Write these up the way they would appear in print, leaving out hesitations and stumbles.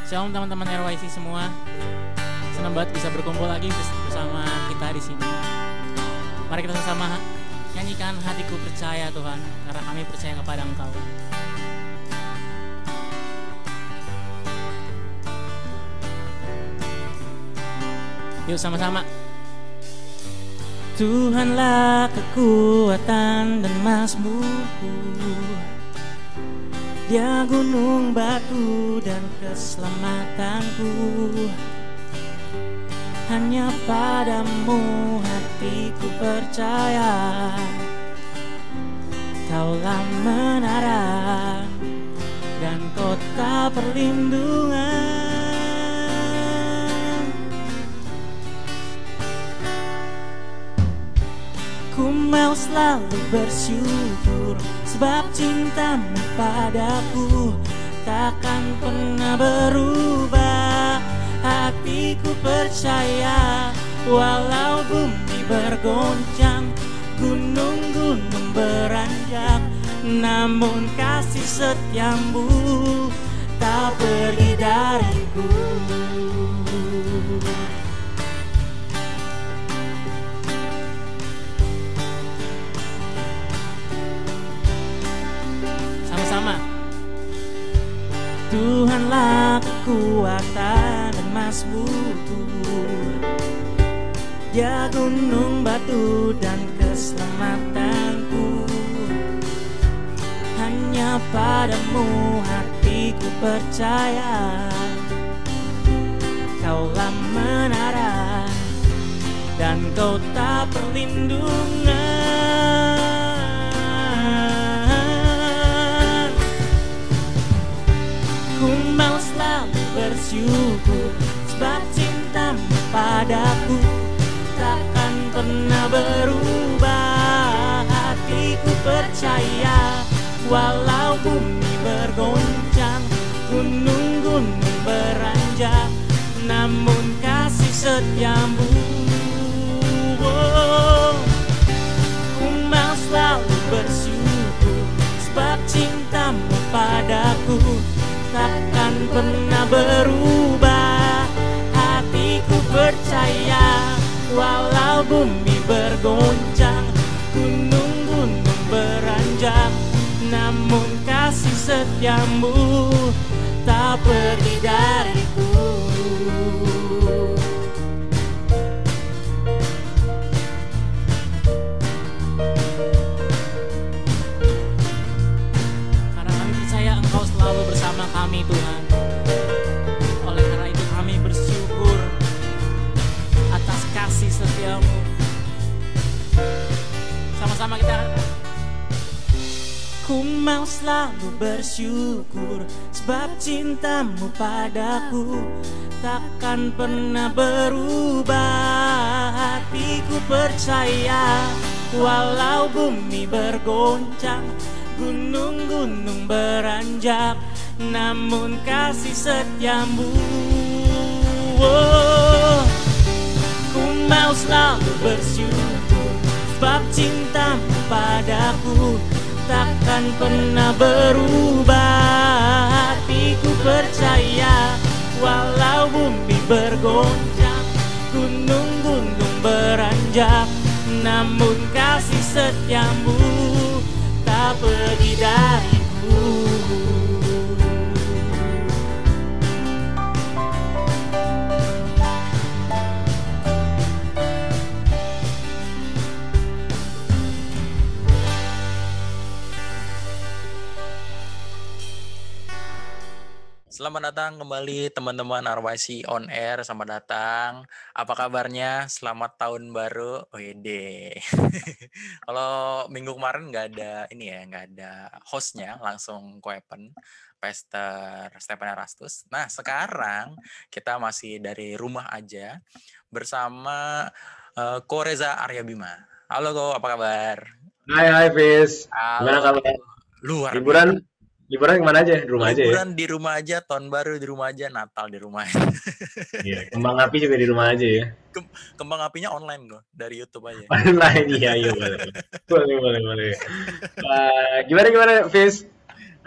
Shalom teman-teman RYC semua. Senang banget bisa berkumpul lagi bersama kita di sini. Mari kita sama nyanyikan hatiku percaya Tuhan, karena kami percaya kepada Engkau. Yuk sama-sama. Tuhanlah kekuatan dan mazmurku, Dia gunung batu dan keselamatanku. Hanya padamu hatiku percaya, Kaulah menara dan kota perlindungan. Ku mau selalu bersyukur, sebab cintamu padaku takkan pernah berubah. Hatiku percaya, walau bumi bergoncang, gunung-gunung beranjak, namun kasih setiamu tak pergi dariku. Tuhanlah kekuatan dan mazmurku, Dia gunung batu dan keselamatanku. Hanya padamu hatiku percaya, Kaulah menara dan kota perlindungan. Ku mau selalu bersyukur, sebab cintamu padaku takkan pernah berubah. Hatiku percaya, walau bumi bergoncang, gunung-gunung beranjak, namun kasih setiamu. Ku mau selalu bersyukur, sebab cintamu padaku takkan pernah berubah. Hatiku percaya, walau bumi bergoncang, gunung-gunung beranjak, namun kasih setiamu tak pergi dariku. Karena kami percaya Engkau selalu bersama kami Tuhan. Oleh karena itu kami bersyukur atas kasih setiamu. Sama-sama kita. Ku mau selalu bersyukur, sebab cintamu padaku takkan pernah berubah. Hatiku percaya, walau bumi bergoncang, gunung-gunung beranjak, namun kasih setiamu. Ku mau selalu bersyukur, sebab cintamu padaku takkan pernah berubah. Hatiku percaya, walau bumi bergoncang, gunung-gunung beranjak, namun kasih setiamu tak pergi dariku. Selamat datang kembali teman-teman RYC On Air, selamat datang. Apa kabarnya? Selamat tahun baru. Wede. Kalau minggu kemarin nggak ada hostnya, langsung Koepen, Pastor Stephen Erastus. Nah, sekarang kita masih dari rumah aja bersama Ko Reza Arya Bima. Halo Ko, apa kabar? Hai Fis. Gimana Halo. kabar? Luar Liburan kemana aja? Di rumah aja ya? Liburan di rumah aja, tahun baru di rumah aja, Natal di rumah aja. Iya, kembang api juga di rumah aja ya. Kembang apinya online kok, dari YouTube aja. Online, iya boleh. Boleh. Gimana Fis?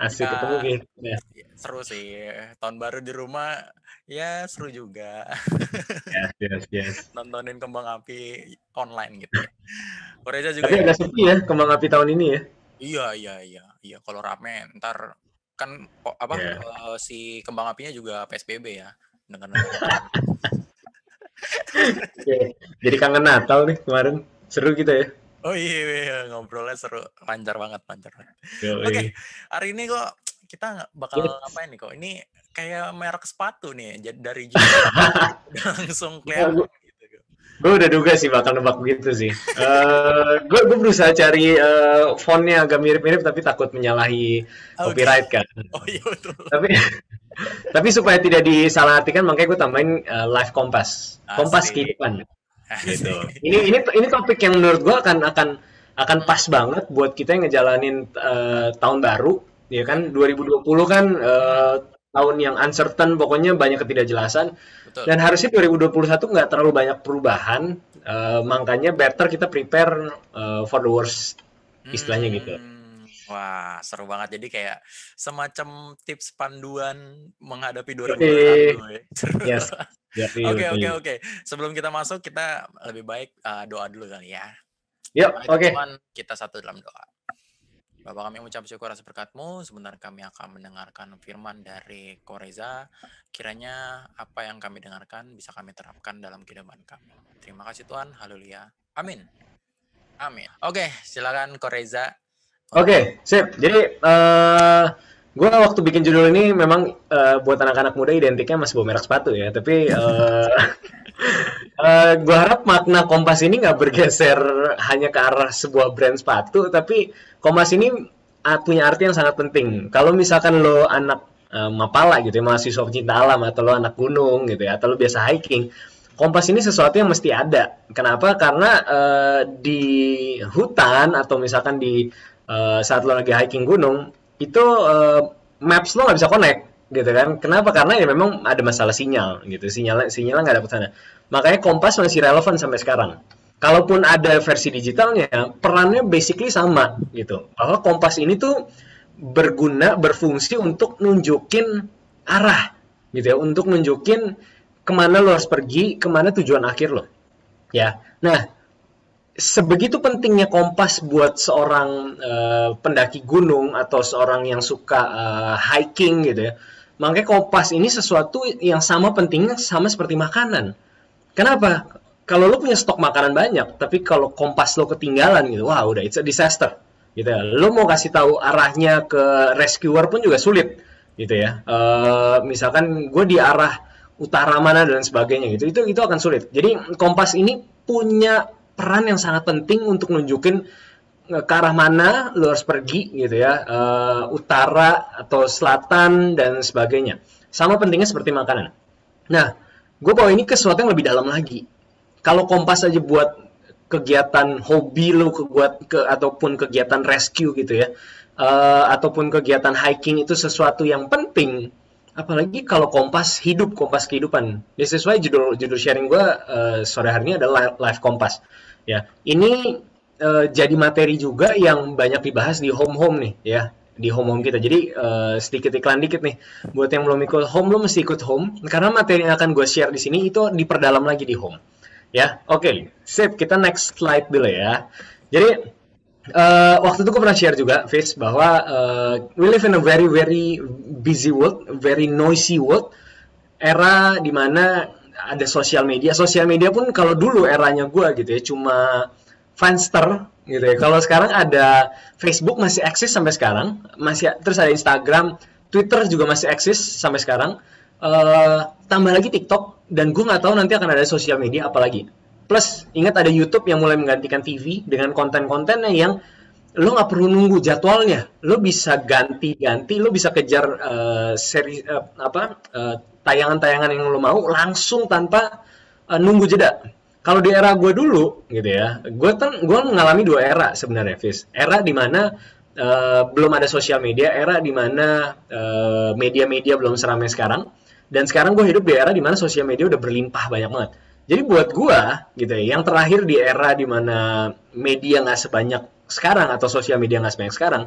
Asik Ya, ketemu gitu. Ya, seru sih. Tahun baru di rumah, ya seru juga. yes, yes, yes. Nontonin kembang api online gitu ya. Koreza juga Tapi ya? agak sepi ya kembang api tahun ini ya. Iya. Kalau rame, ntar kan Ya. si kembang apinya juga PSBB ya. Dengar-dengar. Oke. Jadi kangen Natal nih kemarin. Seru gitu ya. Oh iya, ngobrolnya seru, lancar banget. Yoi. Oke, hari ini kok kita bakal Yes. ngapain nih kok? Ini kayak merek sepatu nih, dari judul udah langsung kelihatan gitu. Gue udah duga sih bakal nebak begitu sih. Gue berusaha cari fontnya agak mirip-mirip tapi takut menyalahi Oke. copyright kan. Oh iya betul. Tapi supaya tidak disalahartikan makanya gue tambahin Live Kompas. Kompas Asik. kehidupan. Asik. Gitu. Ini topik yang menurut gue akan pas banget buat kita yang ngejalanin tahun baru, ya kan 2020 kan tahun yang uncertain, pokoknya banyak ketidakjelasan. Betul. Dan harusnya 2021 nggak terlalu banyak perubahan, makanya better kita prepare for the worst, istilahnya gitu. Wah, seru banget. Jadi kayak semacam tips panduan menghadapi 2021 ya. Yes. Oke. Sebelum kita masuk, kita lebih baik doa dulu kali ya. Yuk, oke. Tuhan, kita satu dalam doa. Bapak, kami mengucap syukur atas berkat-Mu. Sebentar kami akan mendengarkan firman dari Koreza. Kiranya apa yang kami dengarkan bisa kami terapkan dalam kehidupan kami. Terima kasih Tuhan. Haleluya. Amin. Oke, silakan Koreza. Oke, sip. Jadi gue waktu bikin judul ini memang buat anak-anak muda identiknya masih bawa merek sepatu ya. Tapi gue harap makna Kompas ini nggak bergeser hanya ke arah sebuah brand sepatu, tapi Kompas ini punya arti yang sangat penting. Kalau misalkan lo anak mapala gitu ya, mahasiswa pecinta alam, atau lo anak gunung gitu ya, atau lo biasa hiking, Kompas ini sesuatu yang mesti ada. Kenapa? Karena di hutan atau misalkan di saat lo lagi hiking gunung, itu maps lo nggak bisa connect gitu kan. Kenapa? Karena ya memang ada masalah sinyal gitu. Sinyalnya nggak dapet sana. Makanya Kompas masih relevan sampai sekarang. Kalaupun ada versi digitalnya, perannya basically sama gitu. Bahwa Kompas ini tuh berfungsi untuk nunjukin arah gitu ya, untuk nunjukin kemana lo harus pergi, kemana tujuan akhir lo. Ya, nah sebegitu pentingnya Kompas buat seorang pendaki gunung atau seorang yang suka hiking gitu ya. Makanya Kompas ini sesuatu yang sama pentingnya sama seperti makanan. Kenapa? Kalau lo punya stok makanan banyak, tapi kalau Kompas lo ketinggalan gitu, wah udah it's a disaster. Gitu ya. Lo mau kasih tahu arahnya ke rescuer pun juga sulit gitu ya. Misalkan gue di arah utara mana dan sebagainya gitu, itu akan sulit. Jadi Kompas ini punya peran yang sangat penting untuk nunjukin ke arah mana lo harus pergi gitu ya, utara atau selatan dan sebagainya. Sama pentingnya seperti makanan. Nah, gue bawa ini ke sesuatu yang lebih dalam lagi. Kalau Kompas aja buat kegiatan hobi lo, ataupun kegiatan rescue gitu ya, ataupun kegiatan hiking itu sesuatu yang penting. Apalagi kalau Kompas hidup, Kompas kehidupan. Ya sesuai judul sharing gue sore hari ini adalah Live Kompas. Ya, ini jadi materi juga yang banyak dibahas di home nih ya, di home kita. Jadi sedikit iklan dikit nih buat yang belum ikut home, lo mesti ikut home karena materi yang akan gue share di sini itu diperdalam lagi di home. Ya, oke, sip. Kita next slide dulu ya. Jadi waktu itu gue pernah share juga, Fitz, bahwa we live in a very very busy world, very noisy world, era dimana ada sosial media. Sosial media pun kalau dulu eranya gue gitu ya, cuma Friendster gitu ya. Kalau sekarang ada Facebook masih eksis sampai sekarang, terus ada Instagram, Twitter juga masih eksis sampai sekarang. Tambah lagi TikTok, dan gue nggak tahu nanti akan ada sosial media apa lagi. Plus ingat ada YouTube yang mulai menggantikan TV dengan konten-kontennya yang lo nggak perlu nunggu jadwalnya, lo bisa ganti-ganti, lo bisa kejar tayangan-tayangan yang lo mau langsung tanpa nunggu jeda. Kalau di era gue dulu gitu ya, gue mengalami dua era sebenarnya, Fis. Era di mana belum ada sosial media, era di mana media-media belum seramai sekarang, dan sekarang gue hidup di era di mana sosial media udah berlimpah banyak banget. Jadi buat gue gitu ya, yang terakhir di era di mana media nggak sebanyak sekarang atau sosial media nggak sebanyak sekarang,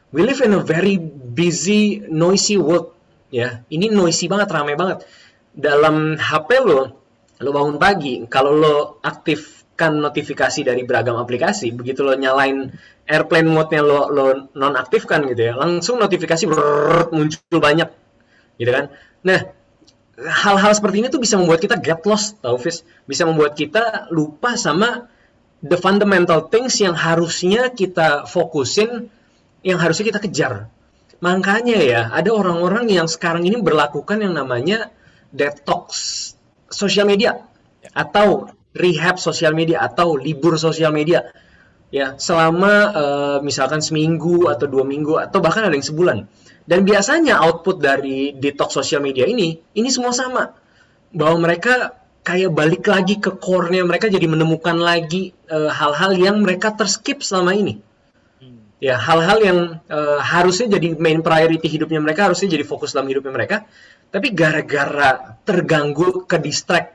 We live in a very busy, noisy world. Ya, ini noisy banget, ramai banget. Dalam HP lo bangun pagi, kalau lo aktifkan notifikasi dari beragam aplikasi, begitu lo nyalain airplane mode-nya lo nonaktifkan gitu ya, langsung notifikasi muncul banyak, gitu kan. Nah, hal-hal seperti ini tuh bisa membuat kita get lost, tau Fis? Bisa membuat kita lupa sama the fundamental things yang harusnya kita fokusin, yang harusnya kita kejar. Makanya ya, ada orang-orang yang sekarang ini berlakukan yang namanya detox sosial media, atau rehab sosial media, atau libur sosial media. Ya, selama misalkan seminggu atau 2 minggu, atau bahkan ada yang sebulan. Dan biasanya output dari detox sosial media ini semua sama. Bahwa mereka kayak balik lagi ke core-nya, mereka jadi menemukan lagi hal-hal yang mereka terskip selama ini. Ya, hal-hal yang harusnya jadi main priority hidupnya mereka, harusnya jadi fokus dalam hidupnya mereka, tapi gara-gara terganggu, ke distract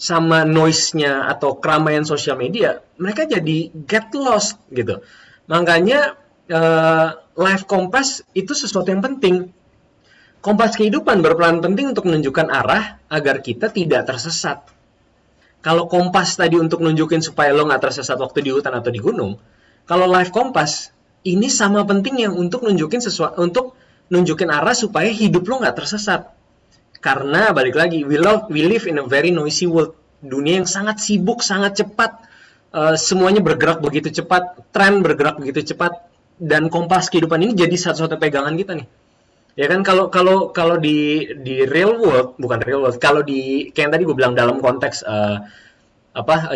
sama noise-nya atau keramaian sosial media, mereka jadi get lost gitu. Makanya Life Kompas itu sesuatu yang penting. Kompas kehidupan berperan penting untuk menunjukkan arah agar kita tidak tersesat. Kalau kompas tadi untuk nunjukin supaya lo nggak tersesat waktu di hutan atau di gunung, kalau Life Kompas ini sama pentingnya untuk nunjukin sesuatu, untuk nunjukin arah supaya hidup lo nggak tersesat. Karena balik lagi, we live in a very noisy world, dunia yang sangat sibuk, sangat cepat, semuanya bergerak begitu cepat, tren bergerak begitu cepat, dan kompas kehidupan ini jadi satu-satu pegangan kita nih. Ya kan, kalau di real world, bukan real world, kalau di kayak yang tadi gue bilang dalam konteks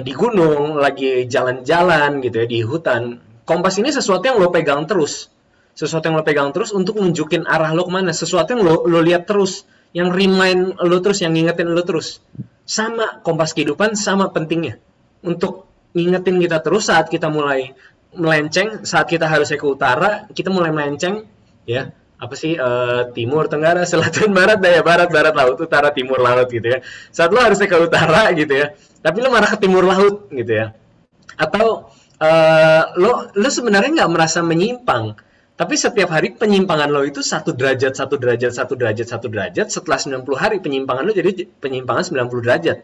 di gunung, lagi jalan-jalan gitu ya, di hutan, kompas ini sesuatu yang lo pegang terus. Sesuatu yang lo pegang terus untuk nunjukin arah lo kemana. Sesuatu yang lo lihat terus, yang remind lo terus, yang ngingetin lo terus. Sama, kompas kehidupan sama pentingnya. Untuk ngingetin kita terus saat kita mulai melenceng, saat kita harusnya ke utara, kita mulai melenceng, ya. Apa sih, timur, tenggara, selatan, barat, daya, barat, laut, utara, timur, laut gitu ya. Saat lo harusnya ke utara gitu ya, tapi lo malah ke timur laut gitu ya. Atau lo sebenarnya nggak merasa menyimpang, tapi setiap hari penyimpangan lo itu 1 derajat, setelah 90 hari penyimpangan lo jadi penyimpangan 90 derajat.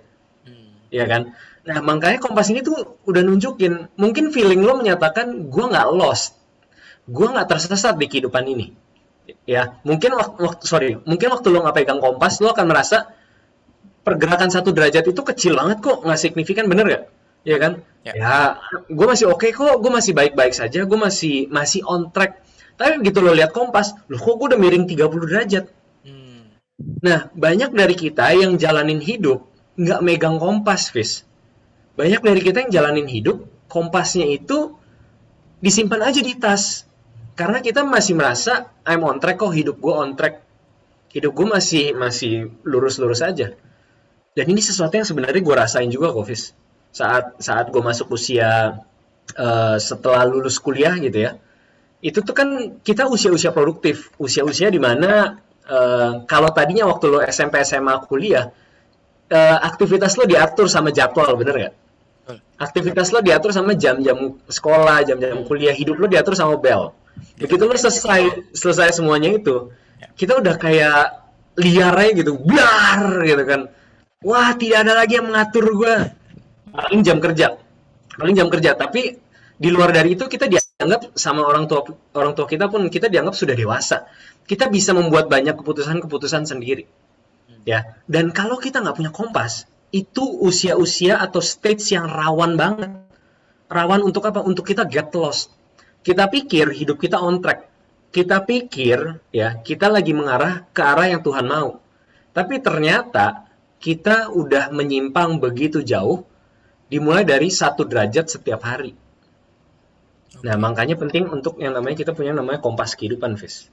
Ya kan? Nah, makanya kompas ini tuh udah nunjukin, mungkin feeling lo menyatakan gue nggak lost, gue nggak tersesat di kehidupan ini. Ya, mungkin waktu lo nggak pegang kompas, lo akan merasa pergerakan 1 derajat itu kecil banget kok, nggak signifikan, bener nggak? Ya kan? Ya, gue masih oke kok, gue masih baik-baik saja, gue masih on track. Tapi begitu lo lihat kompas, lo kok gue udah miring 30 derajat. Nah, banyak dari kita yang jalanin hidup nggak megang kompas, Fis. Banyak dari kita yang jalanin hidup, kompasnya itu disimpan aja di tas. Karena kita masih merasa, I'm on track kok, hidup gue on track. Hidup gue masih lurus-lurus aja. Dan ini sesuatu yang sebenarnya gue rasain juga kok, Fis. Saat gue masuk usia setelah lulus kuliah gitu ya, itu tuh kan kita usia-usia produktif, usia-usia dimana kalau tadinya waktu lo SMP, SMA, kuliah, aktivitas lo diatur sama jadwal, bener nggak? Aktivitas lo diatur sama jam-jam sekolah, jam-jam kuliah, hidup lo diatur sama bel. Begitu lo selesai semuanya itu, kita udah kayak liar aja gitu, blar gitu kan. Wah, tidak ada lagi yang mengatur gue. Paling jam kerja. Tapi di luar dari itu kita dianggap sama orang tua kita pun, kita dianggap sudah dewasa. Kita bisa membuat banyak keputusan sendiri. Ya. Dan kalau kita nggak punya kompas, itu usia-usia atau stage yang rawan banget. Rawan untuk apa? Untuk kita get lost. Kita pikir hidup kita on track. Kita pikir ya, kita lagi mengarah ke arah yang Tuhan mau. Tapi ternyata kita udah menyimpang begitu jauh, dimulai dari 1 derajat setiap hari. Nah, makanya penting untuk yang namanya kita punya namanya kompas kehidupan, Fis.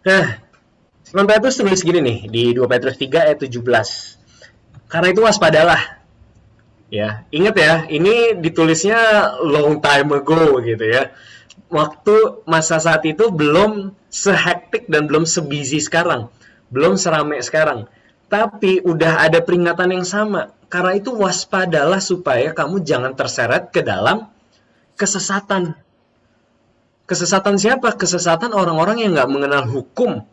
Nah, Simon Petrus tulis gini nih di 2 Petrus 3 ayat 17. Karena itu waspadalah. Ya, ingat ya, ini ditulisnya long time ago gitu ya. Waktu masa saat itu belum sehektik dan belum sebusy sekarang, belum seramai sekarang. Tapi udah ada peringatan yang sama. Karena itu waspadalah supaya kamu jangan terseret ke dalam kesesatan. Kesesatan siapa? Kesesatan orang-orang yang nggak mengenal hukum.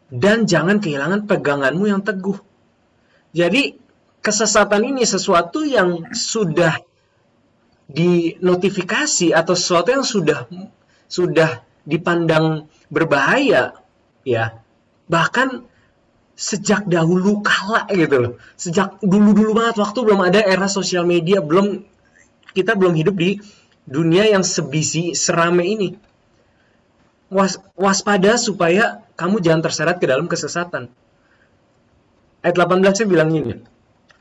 Dan jangan kehilangan peganganmu yang teguh. Jadi kesesatan ini sesuatu yang sudah dinotifikasi atau sesuatu yang sudah dipandang berbahaya, ya. Bahkan sejak dahulu kala gitu loh. Sejak dulu-dulu banget, waktu belum ada era sosial media, kita belum hidup di dunia yang sebisi serame ini. Waspada supaya kamu jangan terseret ke dalam kesesatan. Ayat 18-nya bilang ini,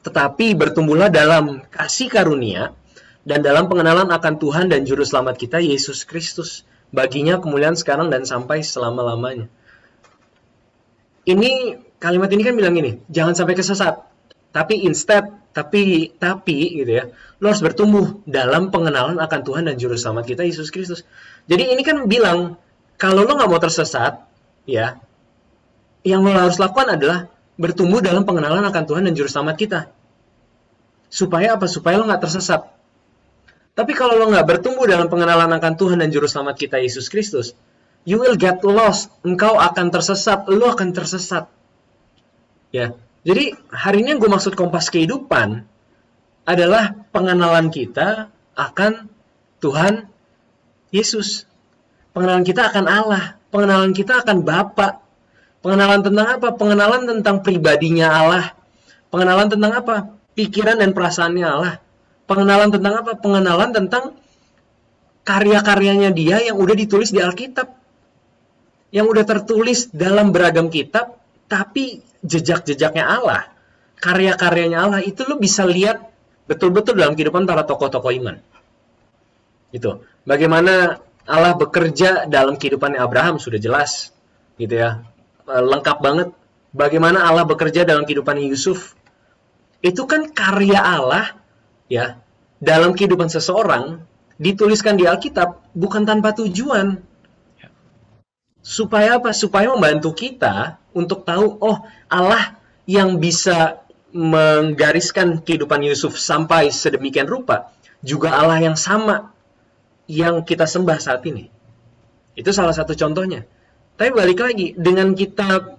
tetapi bertumbuhlah dalam kasih karunia dan dalam pengenalan akan Tuhan dan Juru Selamat kita, Yesus Kristus. Baginya kemuliaan sekarang dan sampai selama-lamanya. Kalimat ini kan bilang gini, jangan sampai kesesat. Tapi gitu ya, lo harus bertumbuh dalam pengenalan akan Tuhan dan Juru Selamat kita, Yesus Kristus. Jadi ini kan bilang, kalau lo nggak mau tersesat, ya, yang lo harus lakukan adalah bertumbuh dalam pengenalan akan Tuhan dan Juru Selamat kita. Supaya apa? Supaya lo nggak tersesat. Tapi kalau lo nggak bertumbuh dalam pengenalan akan Tuhan dan Juru Selamat kita, Yesus Kristus, you will get lost. Engkau akan tersesat. Lo akan tersesat. Ya. Jadi hari ini yang gue maksud kompas kehidupan adalah pengenalan kita akan Tuhan Yesus. Pengenalan kita akan Allah. Pengenalan kita akan Bapa. Pengenalan tentang apa? Pengenalan tentang pribadinya Allah. Pengenalan tentang apa? Pikiran dan perasaannya Allah. Pengenalan tentang apa? Pengenalan tentang karya-karyanya dia yang udah ditulis di Alkitab. Yang udah tertulis dalam beragam kitab, tapi jejak-jejaknya Allah, karya-karyanya Allah, itu lo bisa lihat betul-betul dalam kehidupan para tokoh-tokoh iman. Gitu. Bagaimana Allah bekerja dalam kehidupannya Abraham, sudah jelas. Gitu ya. Lengkap banget. Bagaimana Allah bekerja dalam kehidupan Yusuf. Itu kan karya Allah, ya, dalam kehidupan seseorang dituliskan di Alkitab bukan tanpa tujuan. Supaya apa? Supaya membantu kita untuk tahu, oh, Allah yang bisa menggariskan kehidupan Yusuf sampai sedemikian rupa juga Allah yang sama yang kita sembah saat ini. Itu salah satu contohnya. Tapi balik lagi, dengan kita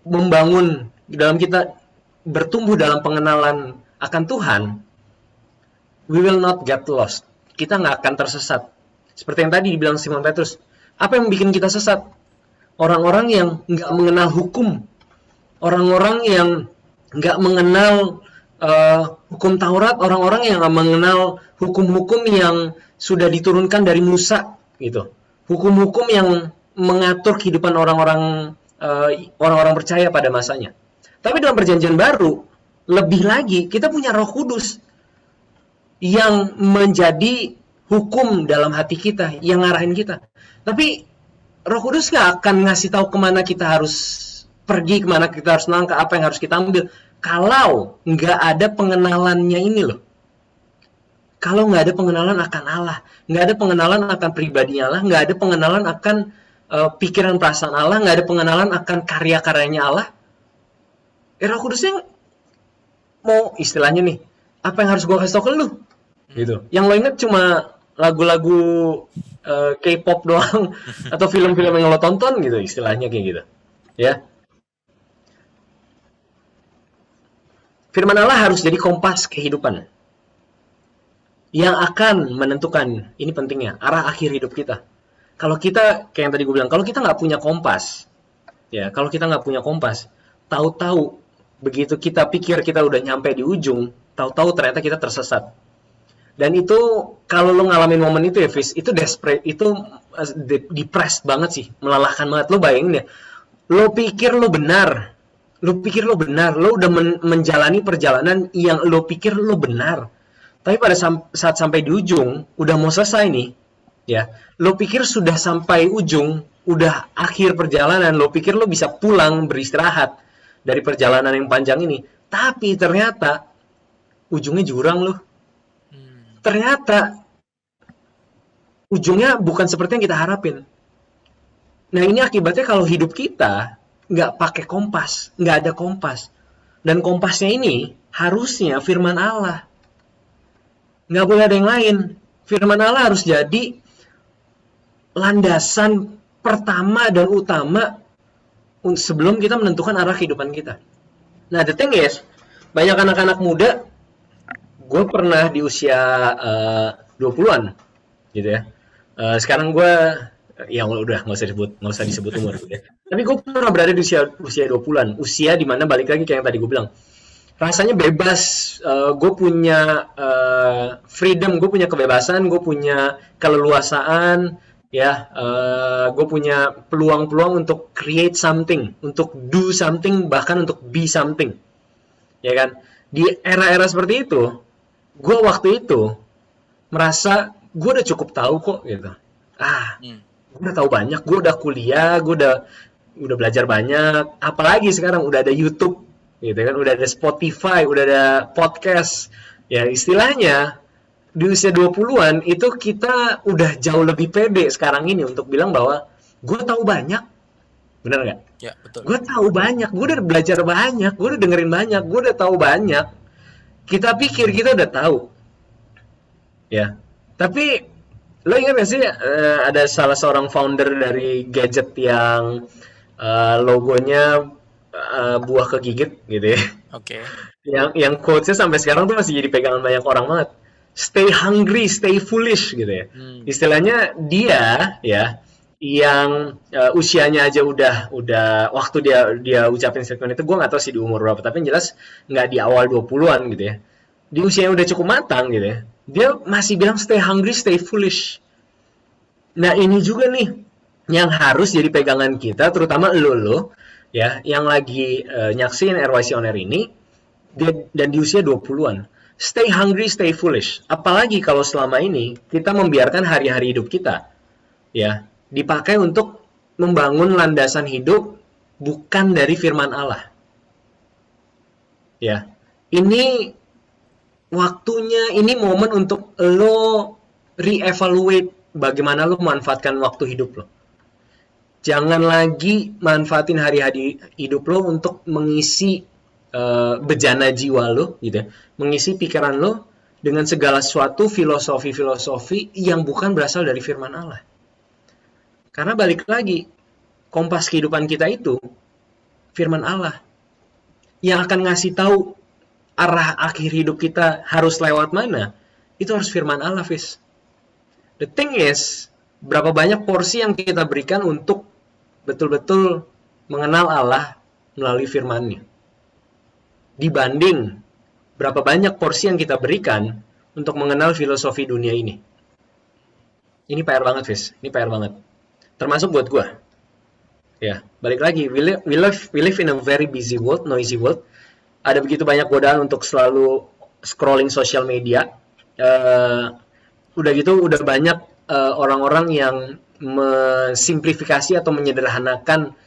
membangun, dalam kita bertumbuh dalam pengenalan akan Tuhan, we will not get lost. Kita nggak akan tersesat. Seperti yang tadi dibilang Simon Petrus. Apa yang bikin kita sesat? Orang-orang yang nggak mengenal hukum. Orang-orang yang nggak mengenal hukum Taurat. Orang-orang yang nggak mengenal hukum-hukum yang sudah diturunkan dari Musa. Gitu. Hukum-hukum yang mengatur kehidupan orang-orang percaya pada masanya. Tapi dalam perjanjian baru, lebih lagi, kita punya Roh Kudus yang menjadi hukum dalam hati kita, yang ngarahin kita. Tapi Roh Kudus gak akan ngasih tahu kemana kita harus pergi, kemana kita harus langkah, apa yang harus kita ambil, kalau nggak ada pengenalannya ini loh. Kalau nggak ada pengenalan akan Allah, nggak ada pengenalan akan pribadinya Allah, nggak ada pengenalan akan pikiran perasaan Allah, nggak ada pengenalan akan karya-karyanya Allah, Roh Kudusnya mau istilahnya nih, apa yang harus gue kasih tau ke lu? Gitu. Yang lo inget cuma lagu-lagu K-pop doang atau film-film yang lo tonton gitu, istilahnya kayak gitu. Ya. Firman Allah harus jadi kompas kehidupan yang akan menentukan, ini pentingnya, arah akhir hidup kita. Kalau kita, kayak yang tadi gue bilang, kalau kita nggak punya kompas, ya, kalau kita nggak punya kompas, tahu-tahu begitu kita pikir kita udah nyampe di ujung, tahu-tahu ternyata kita tersesat. Dan itu, kalau lo ngalamin momen itu ya, Fis, itu desperate, itu depressed banget sih, melelahkan banget. Lo bayangin ya, lo pikir lo benar, lo udah menjalani perjalanan yang lo pikir lo benar. Tapi pada saat sampai di ujung, udah mau selesai nih, ya, lo pikir sudah sampai ujung, udah akhir perjalanan, lo pikir lo bisa pulang beristirahat dari perjalanan yang panjang ini. Tapi ternyata ujungnya jurang lo. Ternyata ujungnya bukan seperti yang kita harapin. Nah, ini akibatnya kalau hidup kita nggak pakai kompas, nggak ada kompas. Dan kompasnya ini harusnya firman Allah. Nggak boleh ada yang lain. Firman Allah harus jadi landasan pertama dan utama sebelum kita menentukan arah kehidupan kita. Nah, the thing is, banyak anak-anak muda, gue pernah di usia 20-an gitu ya. Sekarang gue ya udah nggak usah disebut umur gitu ya. Tapi gue pernah berada di usia 20-an, usia dimana balik lagi kayak yang tadi gue bilang, rasanya bebas, gue punya freedom, gue punya kebebasan, gue punya keleluasaan, ya, gue punya peluang-peluang untuk create something, untuk do something, bahkan untuk be something, ya kan? Di era-era seperti itu, gue waktu itu merasa gue udah cukup tahu kok gitu. Gue udah tahu banyak, gue udah kuliah, gue udah belajar banyak, apalagi sekarang udah ada YouTube, gitu kan, udah ada Spotify, udah ada podcast. Ya istilahnya di usia 20-an itu kita udah jauh lebih pede sekarang ini untuk bilang bahwa gue tahu banyak. Bener nggak? Ya, betul. Gue tahu banyak, gue udah belajar banyak, gue udah dengerin banyak, gue udah tahu banyak. Kita pikir kita udah tahu. Ya. Tapi lo ingat gak sih ada salah seorang founder dari gadget yang logonya buah kegigit gitu ya. Oke. Yang quotes-nya sampai sekarang tuh masih jadi pegangan banyak orang banget. Stay hungry, stay foolish gitu ya. Istilahnya dia ya yang usianya aja udah waktu dia ucapin statement itu, gue nggak tahu sih di umur berapa, tapi yang jelas nggak di awal 20-an gitu ya. Di usianya udah cukup matang gitu ya. Dia masih bilang stay hungry, stay foolish. Nah, ini juga nih yang harus jadi pegangan kita, terutama lo ya yang lagi nyaksin RYC On Air ini dan di usia 20-an. Stay hungry, stay foolish. Apalagi kalau selama ini kita membiarkan hari-hari hidup kita ya dipakai untuk membangun landasan hidup bukan dari firman Allah. Ya. Ini waktunya, ini momen untuk lo re-evaluate bagaimana lo memanfaatkan waktu hidup lo. Jangan lagi manfaatin hari-hari hidup lo untuk mengisi bejana jiwa lo gitu ya. Mengisi pikiran lo dengan segala sesuatu filosofi-filosofi yang bukan berasal dari firman Allah. Karena balik lagi, kompas kehidupan kita itu firman Allah yang akan ngasih tahu arah akhir hidup kita harus lewat mana. Itu harus firman Allah, Fis. The thing is, berapa banyak porsi yang kita berikan untuk betul-betul mengenal Allah melalui firman-Nya, dibanding berapa banyak porsi yang kita berikan untuk mengenal filosofi dunia ini. Ini PR banget, Fis. Ini PR banget. Termasuk buat gue. Ya, balik lagi, we live in a very busy world, noisy world. Ada begitu banyak godaan untuk selalu scrolling sosial media. Udah gitu, udah banyak orang-orang yang mensimplifikasi atau menyederhanakan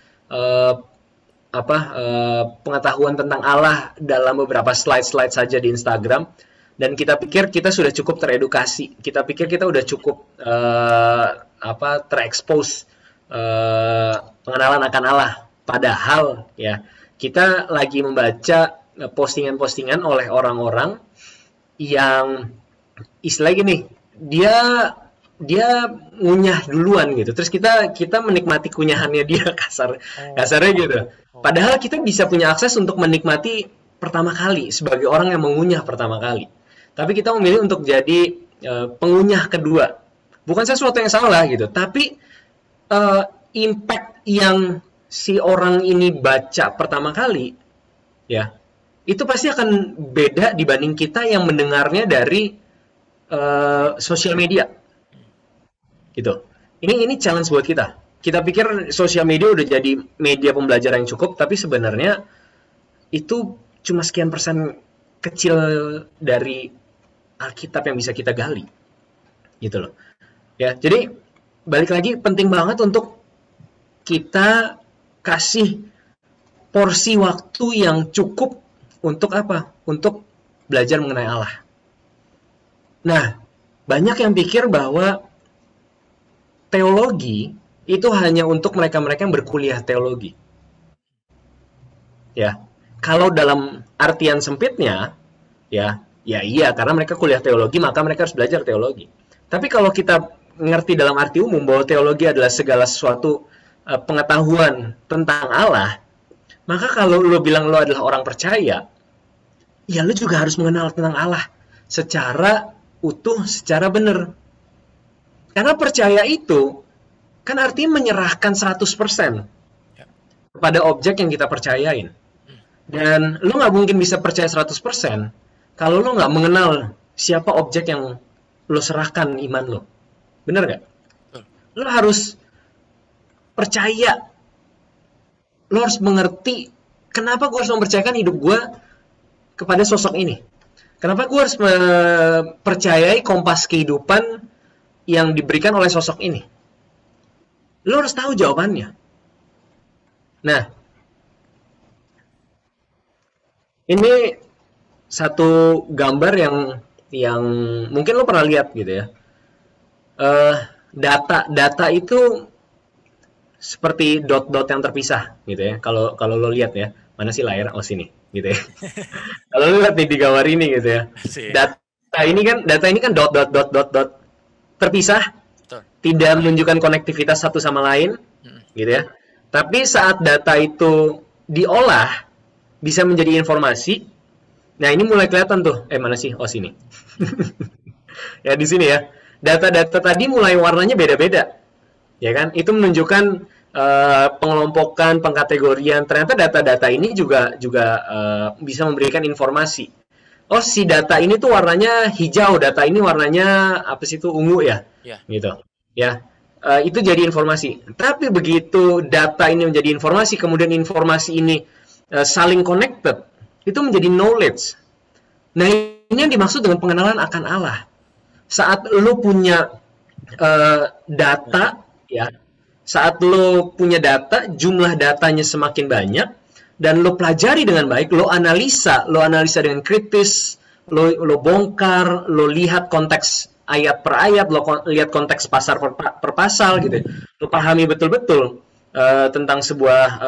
pengetahuan tentang Allah dalam beberapa slide saja di Instagram. Dan kita pikir kita sudah cukup teredukasi. Kita pikir kita udah cukup terekspos pengenalan akan Allah. Padahal ya kita lagi membaca postingan-postingan oleh orang-orang yang istilahnya gini, dia ngunyah duluan gitu. Terus kita menikmati kunyahannya dia, kasarnya gitu. Padahal kita bisa punya akses untuk menikmati pertama kali sebagai orang yang mengunyah pertama kali. Tapi kita memilih untuk jadi pengunyah kedua. Bukan sesuatu yang salah gitu, tapi impact yang si orang ini baca pertama kali ya, itu pasti akan beda dibanding kita yang mendengarnya dari sosial media. Gitu. Ini challenge buat kita. Kita pikir sosial media udah jadi media pembelajaran yang cukup, tapi sebenarnya itu cuma sekian persen kecil dari Alkitab yang bisa kita gali. Gitu loh. Ya, jadi balik lagi penting banget untuk kita kasih porsi waktu yang cukup untuk apa? Untuk belajar mengenai Allah. Nah, banyak yang pikir bahwa teologi itu hanya untuk mereka-mereka yang berkuliah teologi. Ya, kalau dalam artian sempitnya, ya iya karena mereka kuliah teologi maka mereka harus belajar teologi. Tapi kalau kita ngerti dalam arti umum bahwa teologi adalah segala sesuatu pengetahuan tentang Allah, maka kalau lo bilang lo adalah orang percaya, ya lo juga harus mengenal tentang Allah secara utuh, secara benar. Karena percaya itu kan artinya menyerahkan 100% kepada objek yang kita percayain. Dan lo nggak mungkin bisa percaya 100% kalau lo nggak mengenal siapa objek yang lo serahkan iman lo. Bener nggak? Lo harus percaya. Lo harus mengerti kenapa gue harus mempercayakan hidup gue kepada sosok ini. Kenapa gue harus mempercayai kompas kehidupan yang diberikan oleh sosok ini. Lo harus tahu jawabannya. Nah, ini satu gambar yang mungkin lo pernah lihat gitu ya. Data itu seperti dot-dot yang terpisah gitu ya. Kalau lo lihat ya, mana sih layar? Oh sini gitu ya. Kalau lo lihat nih di gambar ini gitu ya. Data ini kan dot terpisah, tidak menunjukkan konektivitas satu sama lain gitu ya. Tapi saat data itu diolah bisa menjadi informasi. Nah, ini mulai kelihatan tuh. Mana sih? Oh, sini. Ya, di sini ya. Data-data tadi mulai warnanya beda-beda. Ya kan? Itu menunjukkan pengelompokan, pengkategorian. Ternyata data-data ini juga bisa memberikan informasi. Oh, si data ini tuh warnanya hijau, data ini warnanya apa sih itu ungu ya? Gitu. Ya. Itu jadi informasi. Tapi begitu data ini menjadi informasi, kemudian informasi ini saling connected, itu menjadi knowledge. Nah, ini yang dimaksud dengan pengenalan akan Allah. Saat lo punya data, ya, saat lo punya data, jumlah datanya semakin banyak, dan lo pelajari dengan baik, lo analisa dengan kritis, lo bongkar, lo lihat konteks ayat per ayat, lo lihat konteks pasal per pasal gitu. Lo pahami betul-betul tentang sebuah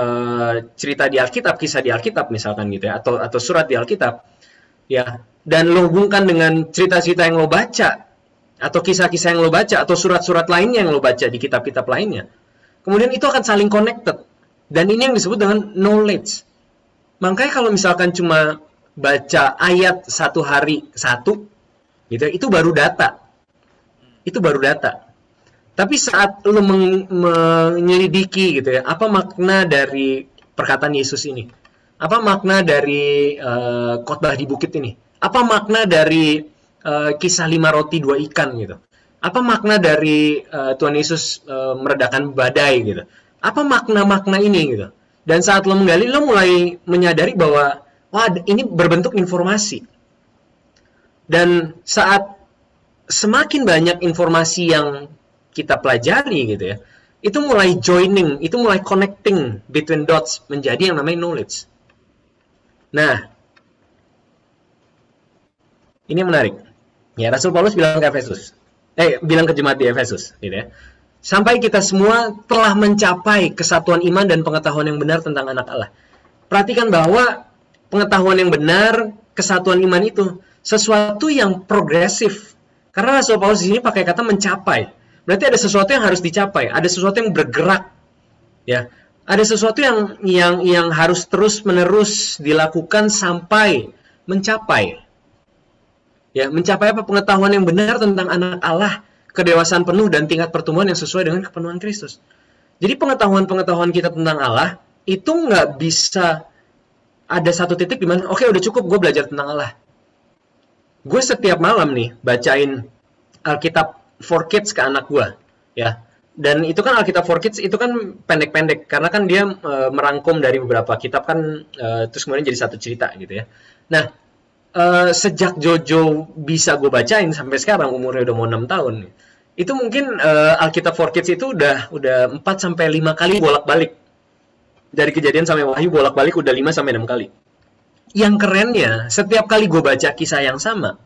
cerita di Alkitab, kisah di Alkitab misalkan gitu ya, atau surat di Alkitab. Ya, dan lo hubungkan dengan cerita-cerita yang lo baca atau kisah-kisah yang lo baca atau surat-surat lainnya yang lo baca di kitab-kitab lainnya. Kemudian itu akan saling connected. Dan ini yang disebut dengan knowledge. Makanya kalau misalkan cuma baca ayat satu hari satu gitu, itu baru data. Itu baru data. Tapi saat lo menyelidiki gitu ya, apa makna dari perkataan Yesus ini? Apa makna dari khotbah di bukit ini? Apa makna dari kisah 5 roti 2 ikan gitu? Apa makna dari Tuhan Yesus meredakan badai gitu? Apa makna-makna ini gitu? Dan saat lo menggali, lo mulai menyadari bahwa wah, ini berbentuk informasi. Dan saat semakin banyak informasi yang kita pelajari gitu ya, itu mulai joining, itu mulai connecting between dots menjadi yang namanya knowledge. Nah, ini yang menarik. Ya, Rasul Paulus bilang ke jemaat di Efesus gitu ya. Sampai kita semua telah mencapai kesatuan iman dan pengetahuan yang benar tentang anak Allah. Perhatikan bahwa pengetahuan yang benar, kesatuan iman itu sesuatu yang progresif. Karena Rasul Paulus di sini pakai kata mencapai. Berarti ada sesuatu yang harus dicapai, ada sesuatu yang bergerak. Ya. Ada sesuatu yang harus terus-menerus dilakukan sampai mencapai. Ya, mencapai apa? Pengetahuan yang benar tentang anak Allah, kedewasaan penuh dan tingkat pertumbuhan yang sesuai dengan kepenuhan Kristus. Jadi pengetahuan-pengetahuan kita tentang Allah itu nggak bisa ada satu titik di mana, oke, udah cukup gue belajar tentang Allah. Gue setiap malam nih bacain Alkitab for Kids ke anak gue, ya. Dan itu kan Alkitab for Kids itu kan pendek-pendek karena kan dia merangkum dari beberapa kitab kan, terus kemudian jadi satu cerita gitu ya. Nah, sejak Jojo bisa gue bacain sampai sekarang umurnya udah mau 6 tahun, itu mungkin Alkitab for Kids itu udah 4 sampai 5 kali bolak-balik. Dari Kejadian sampai Wahyu bolak-balik udah 5 sampai 6 kali. Yang kerennya, setiap kali gue baca kisah yang sama,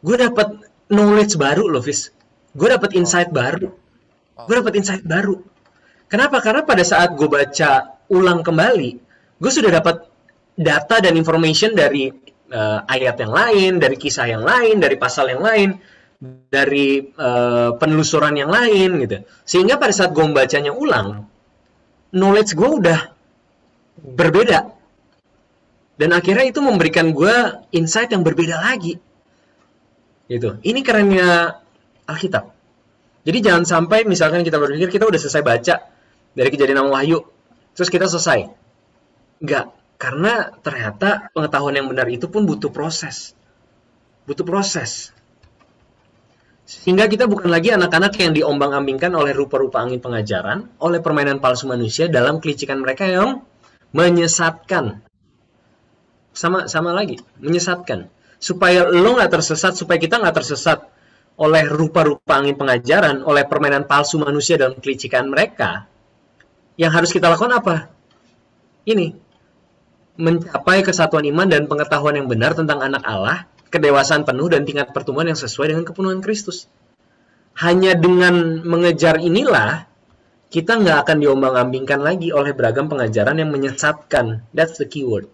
gue dapet knowledge baru loh, Fis. Gue dapet insight baru. Kenapa? Karena pada saat gue baca ulang kembali, gue sudah dapat data dan information dari ayat yang lain, dari kisah yang lain, dari pasal yang lain. dari penelusuran yang lain gitu. Sehingga pada saat gue membacanya ulang, knowledge gue udah berbeda. Dan akhirnya itu memberikan gue insight yang berbeda lagi. Gitu. Ini kerennya Alkitab. Jadi jangan sampai misalkan kita berpikir kita udah selesai baca dari Kejadian sama Wahyu, terus kita selesai. Enggak, karena ternyata pengetahuan yang benar itu pun butuh proses. Butuh proses. Sehingga kita bukan lagi anak-anak yang diombang-ambingkan oleh rupa-rupa angin pengajaran, oleh permainan palsu manusia dalam kelicikan mereka yang menyesatkan. Sama lagi, menyesatkan. Supaya lo nggak tersesat, supaya kita nggak tersesat oleh rupa-rupa angin pengajaran, oleh permainan palsu manusia dalam kelicikan mereka, yang harus kita lakukan apa? Ini, mencapai kesatuan iman dan pengetahuan yang benar tentang anak Allah, kedewasaan penuh dan tingkat pertumbuhan yang sesuai dengan kepenuhan Kristus. Hanya dengan mengejar inilah, kita nggak akan diombang-ambingkan lagi oleh beragam pengajaran yang menyesatkan. That's the keyword.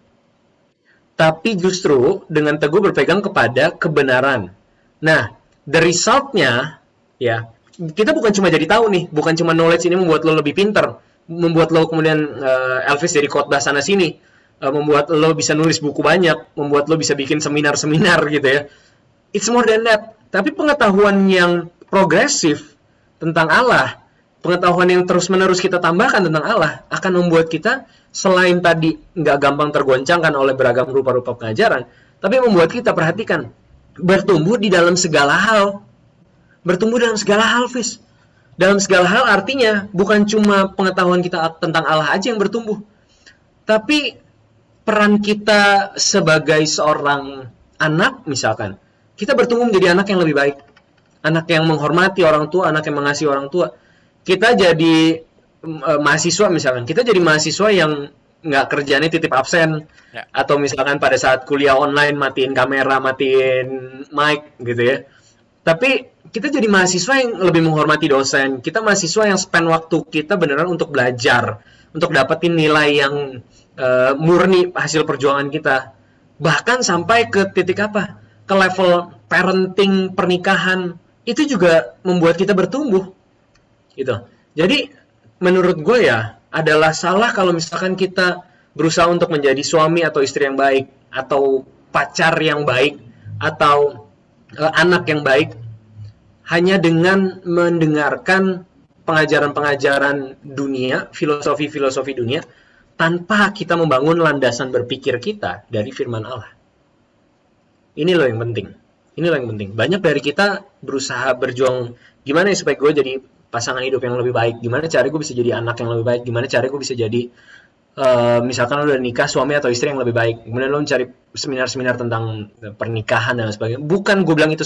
Tapi justru dengan teguh berpegang kepada kebenaran. Nah, the result-nya, ya, kita bukan cuma jadi tahu nih, bukan cuma knowledge ini membuat lo lebih pinter, membuat lo kemudian Elvis jadi khotbah sana sini, membuat lo bisa nulis buku banyak, membuat lo bisa bikin seminar-seminar gitu ya. It's more than that. Tapi pengetahuan yang progresif tentang Allah, pengetahuan yang terus-menerus kita tambahkan tentang Allah, akan membuat kita selain tadi nggak gampang tergoncangkan oleh beragam rupa-rupa pengajaran, tapi membuat kita, perhatikan, bertumbuh di dalam segala hal. Bertumbuh dalam segala hal, Fis. Dalam segala hal artinya bukan cuma pengetahuan kita tentang Allah aja yang bertumbuh, tapi peran kita sebagai seorang anak misalkan, kita bertumbuh menjadi anak yang lebih baik, anak yang menghormati orang tua, anak yang mengasihi orang tua. Kita jadi mahasiswa misalkan, kita jadi mahasiswa yang nggak kerjanya titip absen, atau misalkan pada saat kuliah online matiin kamera, matiin mic gitu ya. Tapi kita jadi mahasiswa yang lebih menghormati dosen, kita mahasiswa yang spend waktu kita beneran untuk belajar, untuk dapetin nilai yang murni hasil perjuangan kita. Bahkan sampai ke titik apa? Ke level parenting, pernikahan, itu juga membuat kita bertumbuh. Gitu. Jadi menurut gue ya, adalah salah kalau misalkan kita berusaha untuk menjadi suami atau istri yang baik, atau pacar yang baik, atau anak yang baik, hanya dengan mendengarkan pengajaran-pengajaran dunia, filosofi-filosofi dunia, tanpa kita membangun landasan berpikir kita dari firman Allah. Ini loh yang penting. Ini loh yang penting. Banyak dari kita berusaha berjuang, gimana ya supaya gue jadi pasangan hidup yang lebih baik, gimana cara gue bisa jadi anak yang lebih baik, gimana cara gue bisa jadi misalkan lo udah nikah, suami atau istri yang lebih baik, kemudian lo mencari seminar-seminar tentang pernikahan dan sebagainya. Bukan gue bilang itu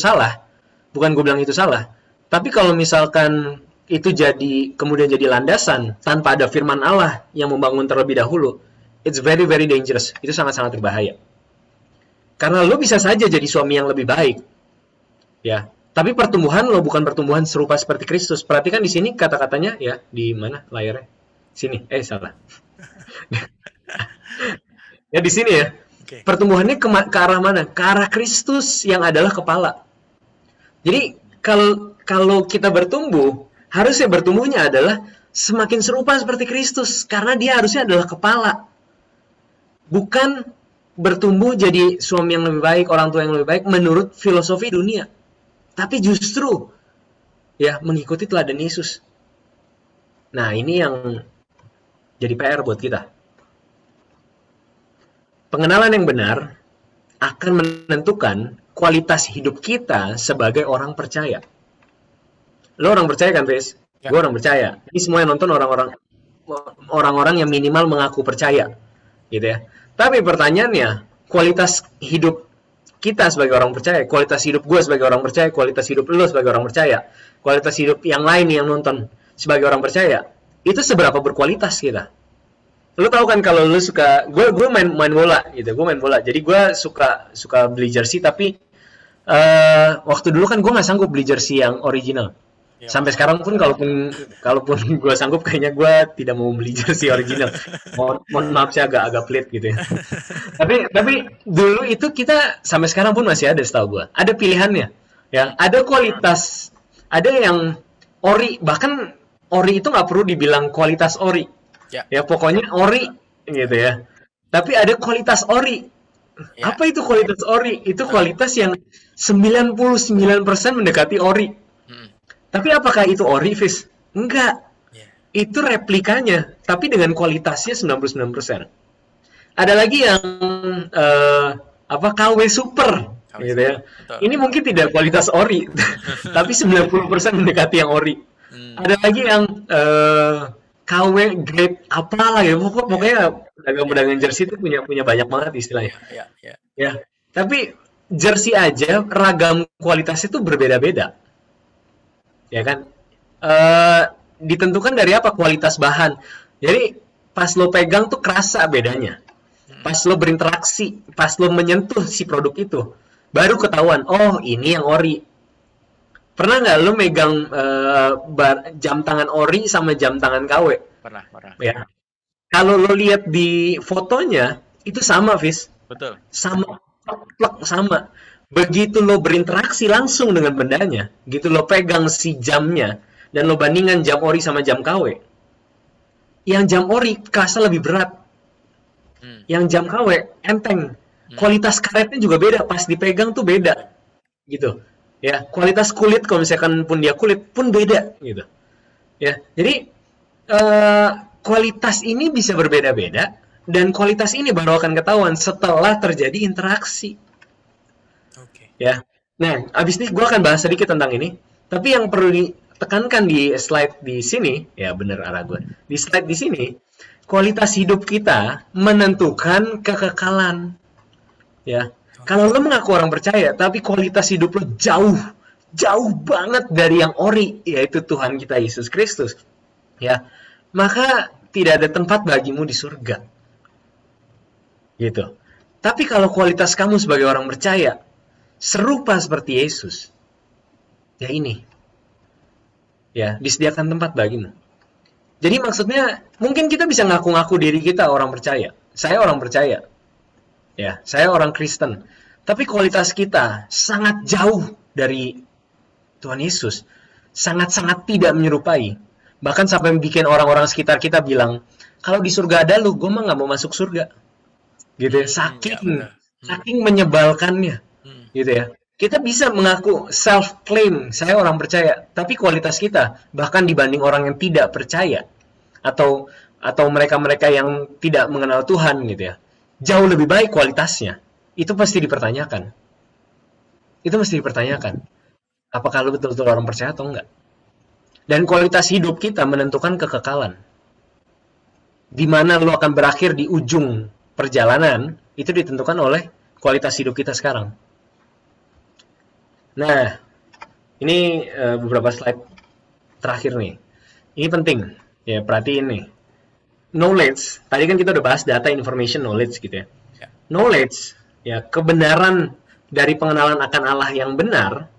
salah, tapi kalau misalkan itu kemudian jadi landasan tanpa ada firman Allah yang membangun terlebih dahulu, it's very very dangerous. Itu sangat-sangat berbahaya. Karena lo bisa saja jadi suami yang lebih baik, ya. Tapi pertumbuhan lo bukan pertumbuhan serupa seperti Kristus. Perhatikan di sini kata-katanya ya, di mana layarnya? Sini. Salah. Ya di sini ya. Okay. Pertumbuhannya ke arah mana? Ke arah Kristus yang adalah kepala. Jadi kalau kita bertumbuh, harusnya bertumbuhnya adalah semakin serupa seperti Kristus, karena dia harusnya adalah kepala. Bukan bertumbuh jadi suami yang lebih baik, orang tua yang lebih baik menurut filosofi dunia. Tapi justru ya mengikuti teladan Yesus. Nah, ini yang jadi PR buat kita. Pengenalan yang benar akan menentukan kualitas hidup kita sebagai orang percaya. Lo orang percaya kan, Fis? Ya. Gue orang percaya. Ini semua yang nonton orang-orang yang minimal mengaku percaya, gitu ya. Tapi pertanyaannya, kualitas hidup kita sebagai orang percaya, kualitas hidup gue sebagai orang percaya, kualitas hidup lo sebagai orang percaya, kualitas hidup yang lain yang nonton sebagai orang percaya, itu seberapa berkualitas kita? Lo tau kan kalau lo suka, gue main bola gitu, gue main bola, jadi gue suka beli jersey, tapi waktu dulu kan gue nggak sanggup beli jersey yang original. Sampai sekarang pun kalaupun gue sanggup, kayaknya gue tidak mau beli jersey original. Mohon maaf sih agak pelit gitu ya. Tapi dulu itu kita sampai sekarang pun masih ada, setahu gue. Ada pilihannya. Ya, ada kualitas, ada yang ori, bahkan ori itu nggak perlu dibilang kualitas ori. Ya. Ya, pokoknya ori gitu ya. Tapi ada kualitas ori. Ya. Apa itu kualitas ori? Itu kualitas yang 99% mendekati ori. Tapi apakah itu ori, Fis? Enggak. Ya. Itu replikanya, tapi dengan kualitasnya 99%. Ada lagi yang KW super gitu ya. Betul. Ini mungkin tidak kualitas ori, tapi 90% mendekati yang ori. Ada lagi yang KW grade apalah ya, pokoknya pedagang-pedagang jersey itu punya banyak banget istilahnya. Ya. Tapi jersey aja ragam kualitasnya itu berbeda-beda. Ya kan? Ditentukan dari apa? Kualitas bahan. Jadi pas lo pegang tuh kerasa bedanya. Pas lo berinteraksi, pas lo menyentuh si produk itu, baru ketahuan, oh ini yang ori. Pernah nggak lo megang jam tangan ori sama jam tangan KW? Pernah. Ya. Kalau lo lihat di fotonya, itu sama, Fis. Betul. Sama. Begitu lo berinteraksi langsung dengan bendanya, gitu lo pegang si jamnya, dan lo bandingkan jam ori sama jam KW, yang jam ori kerasa lebih berat, yang jam KW enteng, kualitas karetnya juga beda, pas dipegang tuh beda, gitu. Ya, kualitas kulit kalau misalkan pun dia kulit pun beda, gitu. Ya, jadi kualitas ini bisa berbeda-beda, dan kualitas ini baru akan ketahuan setelah terjadi interaksi. Ya, nah, abis ini gue akan bahas sedikit tentang ini. Tapi yang perlu ditekankan di slide di sini, ya bener arah gue. Di slide di sini, kualitas hidup kita menentukan kekekalan. Ya, kalau lo mengaku orang percaya, tapi kualitas hidup lo jauh banget dari yang ori, yaitu Tuhan kita Yesus Kristus. Ya, maka tidak ada tempat bagimu di surga. Gitu. Tapi kalau kualitas kamu sebagai orang percaya serupa seperti Yesus, ya ini, ya disediakan tempat bagimu. Jadi maksudnya mungkin kita bisa ngaku-ngaku diri kita orang percaya, saya orang percaya, ya saya orang Kristen, tapi kualitas kita sangat jauh dari Tuhan Yesus, sangat-sangat tidak menyerupai, bahkan sampai bikin orang-orang sekitar kita bilang, kalau di surga ada lu, gue mah nggak mau masuk surga, gitu ya, saking menyebalkannya. Gitu ya. Kita bisa mengaku self-claim, saya orang percaya, tapi kualitas kita bahkan dibanding orang yang tidak percaya atau mereka-mereka yang tidak mengenal Tuhan gitu ya, jauh lebih baik kualitasnya. Itu pasti dipertanyakan. Apakah lu betul-betul orang percaya atau enggak? Dan kualitas hidup kita menentukan kekekalan. Di mana lu akan berakhir di ujung perjalanan, itu ditentukan oleh kualitas hidup kita sekarang. Nah, ini beberapa slide terakhir nih. Ini penting, ya perhatiin nih. Knowledge, tadi kan kita udah bahas data, information, knowledge gitu ya. Knowledge, ya kebenaran dari pengenalan akan Allah yang benar,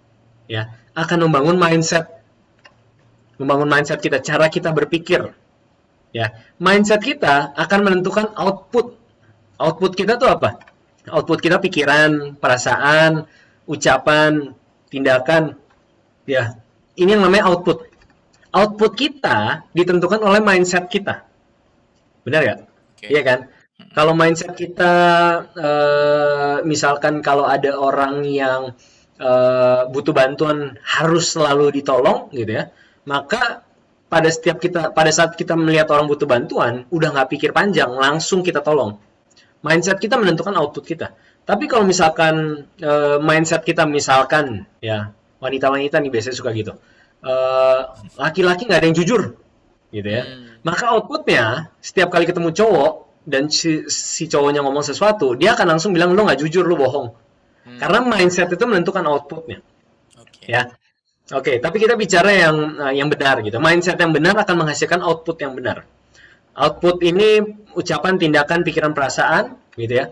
ya akan membangun mindset kita, cara kita berpikir. Ya, mindset kita akan menentukan output. Output kita tuh apa? Output kita pikiran, perasaan, ucapan, tindakan, ya ini yang namanya output. Output kita ditentukan oleh mindset kita, benar ya? Iya kan? Kalau mindset kita, misalkan kalau ada orang yang butuh bantuan harus selalu ditolong, gitu ya, maka pada saat kita melihat orang butuh bantuan, udah nggak pikir panjang, langsung kita tolong. Mindset kita menentukan output kita. Tapi kalau misalkan mindset kita misalkan, ya wanita-wanita nih biasanya suka gitu, laki-laki nggak ada yang jujur, gitu ya. Maka outputnya setiap kali ketemu cowok dan si cowoknya ngomong sesuatu, dia akan langsung bilang lo nggak jujur, lo bohong. Karena mindset itu menentukan outputnya. Ya, oke. Tapi kita bicara yang benar gitu. Mindset yang benar akan menghasilkan output yang benar. Output ini ucapan, tindakan, pikiran, perasaan, gitu ya.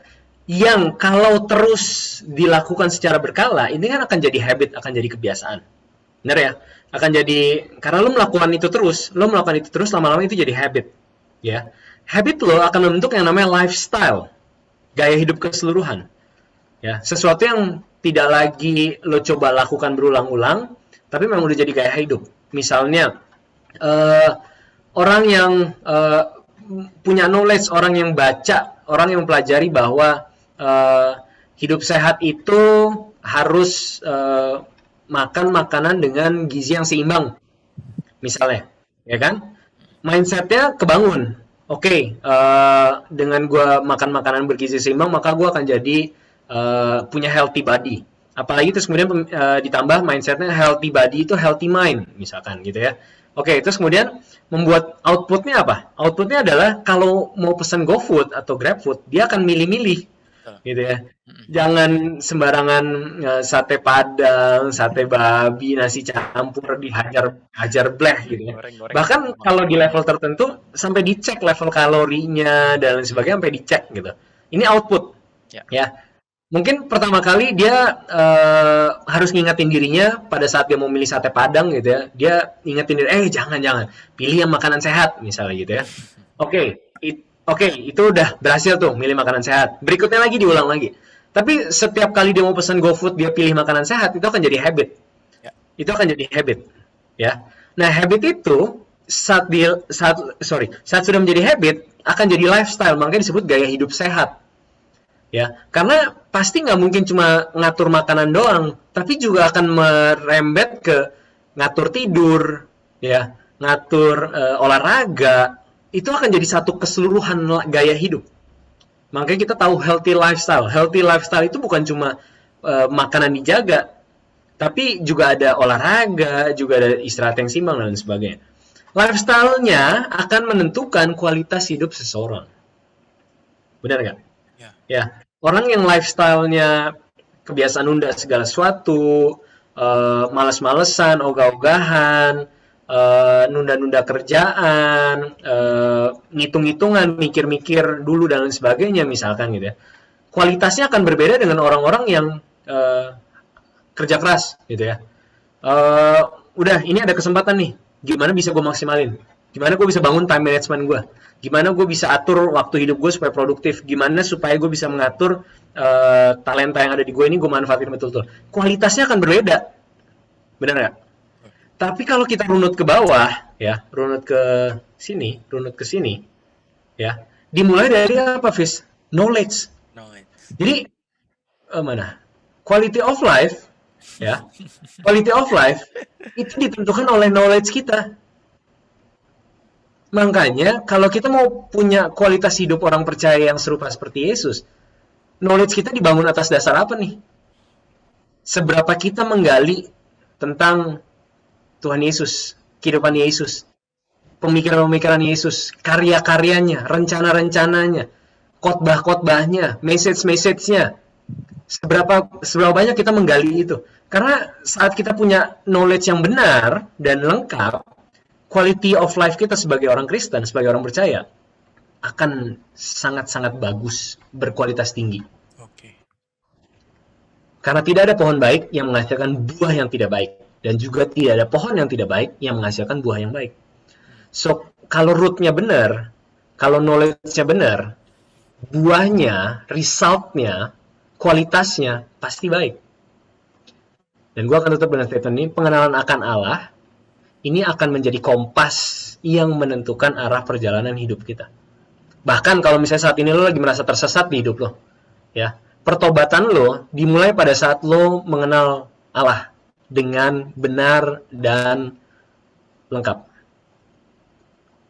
Yang kalau terus dilakukan secara berkala, ini kan akan jadi habit, akan jadi kebiasaan. Benar ya? Akan jadi, karena lo melakukan itu terus, lama-lama itu jadi habit. Ya, habit lo akan membentuk yang namanya lifestyle, gaya hidup keseluruhan. Ya, sesuatu yang tidak lagi lo coba lakukan berulang-ulang, tapi memang udah jadi gaya hidup. Misalnya eh, orang yang punya knowledge, orang yang baca, orang yang mempelajari bahwa eh, hidup sehat itu harus makan makanan dengan gizi yang seimbang, misalnya, ya kan? Mindsetnya kebangun. Oke, dengan gue makan makanan bergizi seimbang, maka gue akan jadi punya healthy body. Apalagi terus kemudian ditambah mindsetnya healthy body itu healthy mind, misalkan gitu ya. Oke, terus kemudian membuat outputnya apa? Outputnya adalah kalau mau pesan GoFood atau GrabFood, dia akan milih-milih, gitu ya. Jangan sembarangan sate padang, sate babi, nasi campur dihajar bleh gitu ya. Goreng-goreng Bahkan semua. kalau di level tertentu sampai dicek level kalorinya dan lain sebagainya sampai dicek gitu. Ini output Ya. ya. Mungkin pertama kali dia harus ngingetin dirinya pada saat dia mau milih sate padang gitu ya. Dia ingetin diri, jangan, pilih yang makanan sehat misalnya gitu ya. Oke, itu udah berhasil tuh milih makanan sehat. Berikutnya lagi diulang lagi. Tapi setiap kali dia mau pesan GoFood dia pilih makanan sehat, itu akan jadi habit. Ya. Itu akan jadi habit, ya. Nah, habit itu saat sudah menjadi habit akan jadi lifestyle, makanya disebut gaya hidup sehat. Ya, karena pasti nggak mungkin cuma ngatur makanan doang, tapi juga akan merembet ke ngatur tidur, ya, ngatur olahraga. Itu akan jadi satu keseluruhan gaya hidup. Makanya kita tahu healthy lifestyle. Healthy lifestyle itu bukan cuma makanan dijaga, tapi juga ada olahraga, juga ada istirahat yang seimbang dan sebagainya. Lifestyle-nya akan menentukan kualitas hidup seseorang. Benar nggak? Ya, orang yang lifestyle-nya kebiasaan nunda segala sesuatu, malas-malesan, ogah-ogahan, nunda-nunda kerjaan, ngitung-ngitungan, mikir-mikir dulu dan lain sebagainya misalkan gitu ya. Kualitasnya akan berbeda dengan orang-orang yang kerja keras gitu ya. Udah, ini ada kesempatan nih. Gimana bisa gue maksimalin? Gimana gue bisa bangun time management gue? Gimana gue bisa atur waktu hidup gue supaya produktif? Gimana supaya gue bisa mengatur talenta yang ada di gue ini gue manfaatin betul-betul? Kualitasnya akan berbeda. Benar nggak? Tapi kalau kita runut ke bawah, ya, runut ke sini, ya, dimulai dari apa, Fis? Knowledge. Jadi, mana? Quality of life, ya, quality of life itu ditentukan oleh knowledge kita. Makanya, kalau kita mau punya kualitas hidup orang percaya yang serupa seperti Yesus, knowledge kita dibangun atas dasar apa nih? Seberapa kita menggali tentang Tuhan Yesus, kehidupan Yesus, pemikiran-pemikiran Yesus, karya-karyanya, rencana-rencananya, khotbah-khotbahnya, message-message-nya. Seberapa banyak kita menggali itu. Karena saat kita punya knowledge yang benar dan lengkap, quality of life kita sebagai orang Kristen, sebagai orang percaya, akan sangat-sangat bagus, berkualitas tinggi. Karena tidak ada pohon baik yang menghasilkan buah yang tidak baik. Dan juga tidak ada pohon yang tidak baik yang menghasilkan buah yang baik. So, kalau root-nya benar, kalau knowledge-nya benar, buahnya, result-nya, kualitasnya pasti baik. Dan gue akan tutup dengan statement ini, pengenalan akan Allah, ini akan menjadi kompas yang menentukan arah perjalanan hidup kita. Bahkan kalau misalnya saat ini lo lagi merasa tersesat di hidup lo, ya, pertobatan lo dimulai pada saat lo mengenal Allah dengan benar dan lengkap.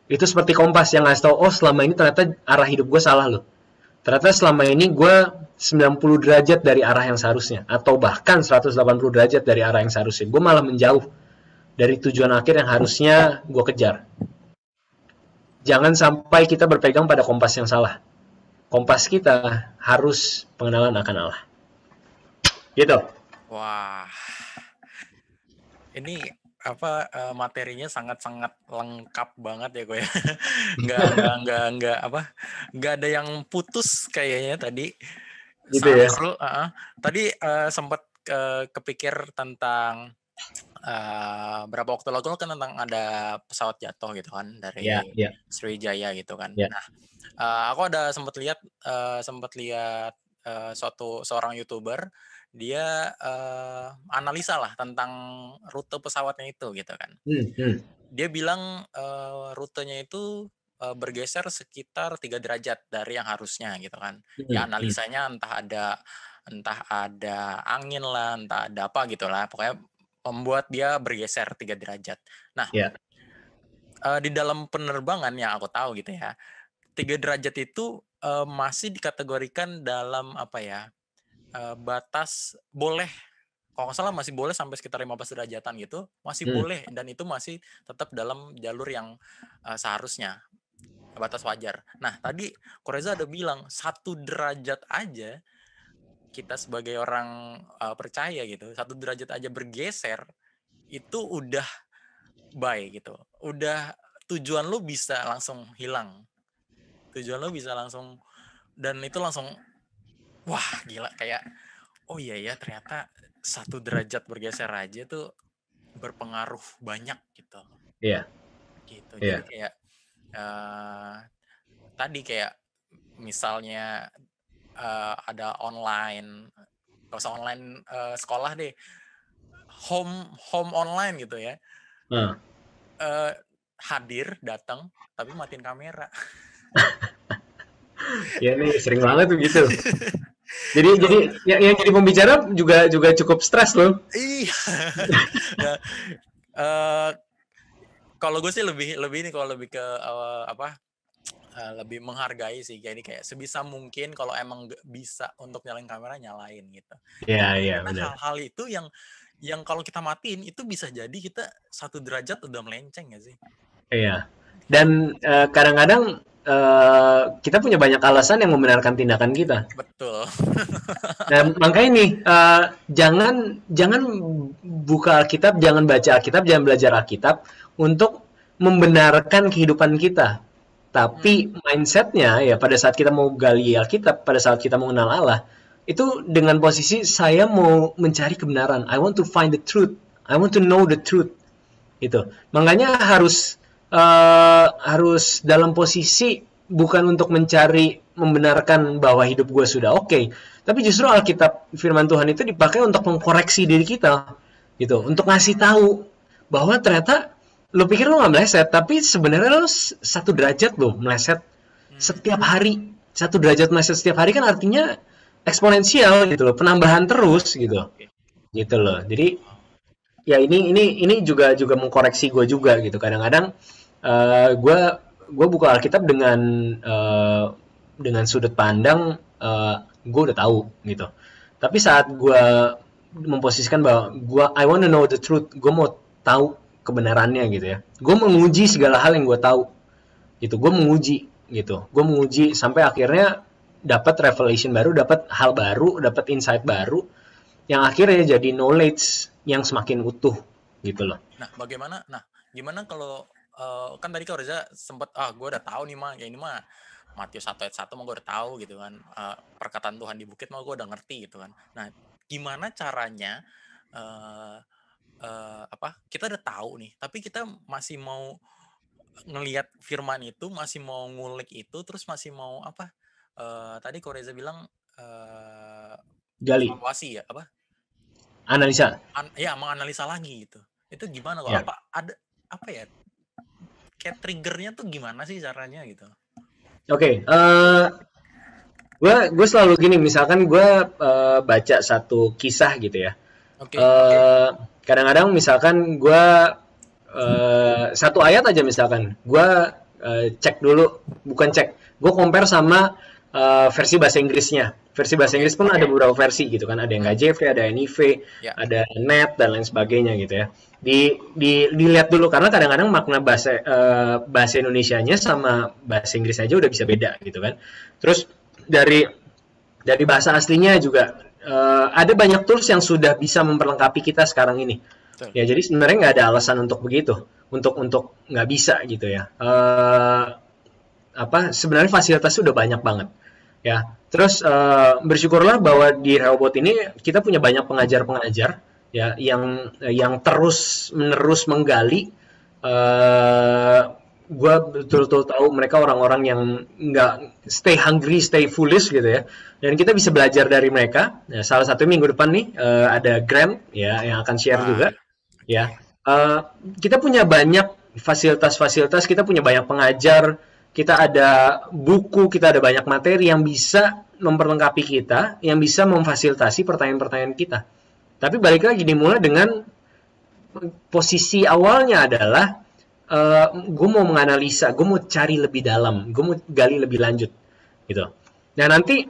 Itu seperti kompas yang ngasih tau, oh selama ini ternyata arah hidup gue salah loh. Ternyata selama ini gue 90 derajat dari arah yang seharusnya. Atau bahkan 180 derajat dari arah yang seharusnya. Gue malah menjauh dari tujuan akhir yang harusnya gue kejar. Jangan sampai kita berpegang pada kompas yang salah. Kompas kita harus pengenalan akan Allah. Gitu. Wah. Ini materinya sangat-sangat lengkap banget ya gue ya. Nggak ada yang putus kayaknya tadi. Gitu ya. Seru. Tadi sempat kepikir tentang berapa waktu lalu kan tentang ada pesawat jatuh gitu kan dari Sriwijaya gitu kan. Yeah. Nah, aku ada sempat lihat seorang YouTuber, dia analisa lah tentang rute pesawatnya itu gitu kan. Dia bilang rutenya itu bergeser sekitar 3 derajat dari yang harusnya gitu kan. Ya analisanya entah ada angin lah, entah ada apa gitu lah. Pokoknya membuat dia bergeser 3 derajat. Nah, di dalam penerbangan yang aku tahu gitu ya, 3 derajat itu masih dikategorikan dalam batas boleh, kalau nggak salah masih boleh sampai sekitar 15 derajatan gitu, masih boleh, dan itu masih tetap dalam jalur yang seharusnya, batas wajar. Nah, tadi Koreza ada bilang 1 derajat aja, kita sebagai orang percaya gitu, 1 derajat aja bergeser, itu udah bye gitu. Udah tujuan lu bisa langsung hilang. Tujuan lu bisa langsung, dan itu langsung, wah gila, kayak oh iya ya, ternyata 1 derajat bergeser aja tuh berpengaruh banyak gitu. Iya. Gitu. Jadi kayak tadi kayak misalnya ada online, gak usah online sekolah deh, home online gitu ya. Hadir, datang, tapi matiin kamera. Ya nih sering banget tuh gitu. Jadi yang jadi pembicara juga cukup stres loh. Iya. Kalau gue sih lebih ini, kalau lebih ke lebih menghargai sih, kayak sebisa mungkin kalau emang bisa untuk nyalain kamera, nyalain gitu. Iya benar. Hal-hal itu yang kalau kita matiin itu bisa jadi kita 1 derajat udah melenceng ya sih. Iya. Dan kadang-kadang kita punya banyak alasan yang membenarkan tindakan kita. Betul. Nah, makanya nih jangan buka Alkitab, jangan baca Alkitab, jangan belajar Alkitab untuk membenarkan kehidupan kita. Tapi mindsetnya ya pada saat kita mau gali Alkitab, pada saat kita mau kenal Allah, itu dengan posisi saya mau mencari kebenaran. I want to find the truth. I want to know the truth. Itu. Makanya harus dalam posisi bukan untuk mencari membenarkan bahwa hidup gue sudah oke, tapi justru Alkitab firman Tuhan itu dipakai untuk mengkoreksi diri kita gitu, untuk ngasih tahu bahwa ternyata lo pikir lo nggak meleset, tapi sebenarnya lo 1 derajat lo meleset setiap hari. 1 derajat meleset setiap hari kan artinya eksponensial gitu loh, penambahan terus gitu loh. Jadi ya ini juga mengkoreksi gue juga gitu. Kadang-kadang gue buka Alkitab dengan sudut pandang gue udah tahu gitu. Tapi saat gue memposisikan bahwa I want to know the truth, gue mau tahu kebenarannya gitu ya. Gue menguji segala hal yang gue tahu gitu. Gue menguji sampai akhirnya dapat revelation baru, dapat hal baru, dapat insight baru yang akhirnya jadi knowledge yang semakin utuh gitu loh. Nah, gimana kalau kan tadi kalau Reza sempat gue udah tahu nih mah, kayak ini mah Matius 1 ayat 1 mah gue udah tahu gitu kan, perkataan Tuhan di bukit mah gue udah ngerti gitu kan. Nah, gimana caranya kita udah tahu nih, tapi kita masih mau ngelihat firman itu, masih mau ngulik itu, terus masih mau tadi kalau Reza bilang gali, evaluasi ya, analisa. Menganalisa lagi gitu. Itu gimana kok? Ya. Kayak triggernya tuh gimana sih caranya gitu? Oke, gue selalu gini, misalkan gue baca satu kisah gitu ya. Kadang-kadang misalkan gue satu ayat aja misalkan, gue gue compare sama versi bahasa Inggrisnya. Versi bahasa Inggris pun ada beberapa versi gitu kan, ada yang KJV, ada NIV, ada NET dan lain sebagainya gitu ya. Dilihat dulu, karena kadang-kadang makna bahasa Indonesianya sama bahasa Inggris aja udah bisa beda gitu kan. Terus dari bahasa aslinya juga ada banyak tools yang sudah bisa memperlengkapi kita sekarang ini. Ya, jadi sebenarnya nggak ada alasan untuk begitu, untuk nggak bisa gitu ya. Sebenarnya fasilitas udah banyak banget ya. Terus bersyukurlah bahwa di Rehoboth ini kita punya banyak pengajar-pengajar ya yang terus menerus menggali gue betul-betul tahu mereka orang-orang yang nggak stay hungry, stay foolish gitu ya. Dan kita bisa belajar dari mereka. Nah, salah satu minggu depan nih ada Grant ya yang akan share juga. Ya, kita punya banyak fasilitas-fasilitas, kita punya banyak pengajar, kita ada buku, kita ada banyak materi yang bisa memperlengkapi kita, yang bisa memfasilitasi pertanyaan-pertanyaan kita. Tapi balik lagi dimulai dengan posisi awalnya adalah gue mau menganalisa, gue mau cari lebih dalam, gue mau gali lebih lanjut gitu. Nah nanti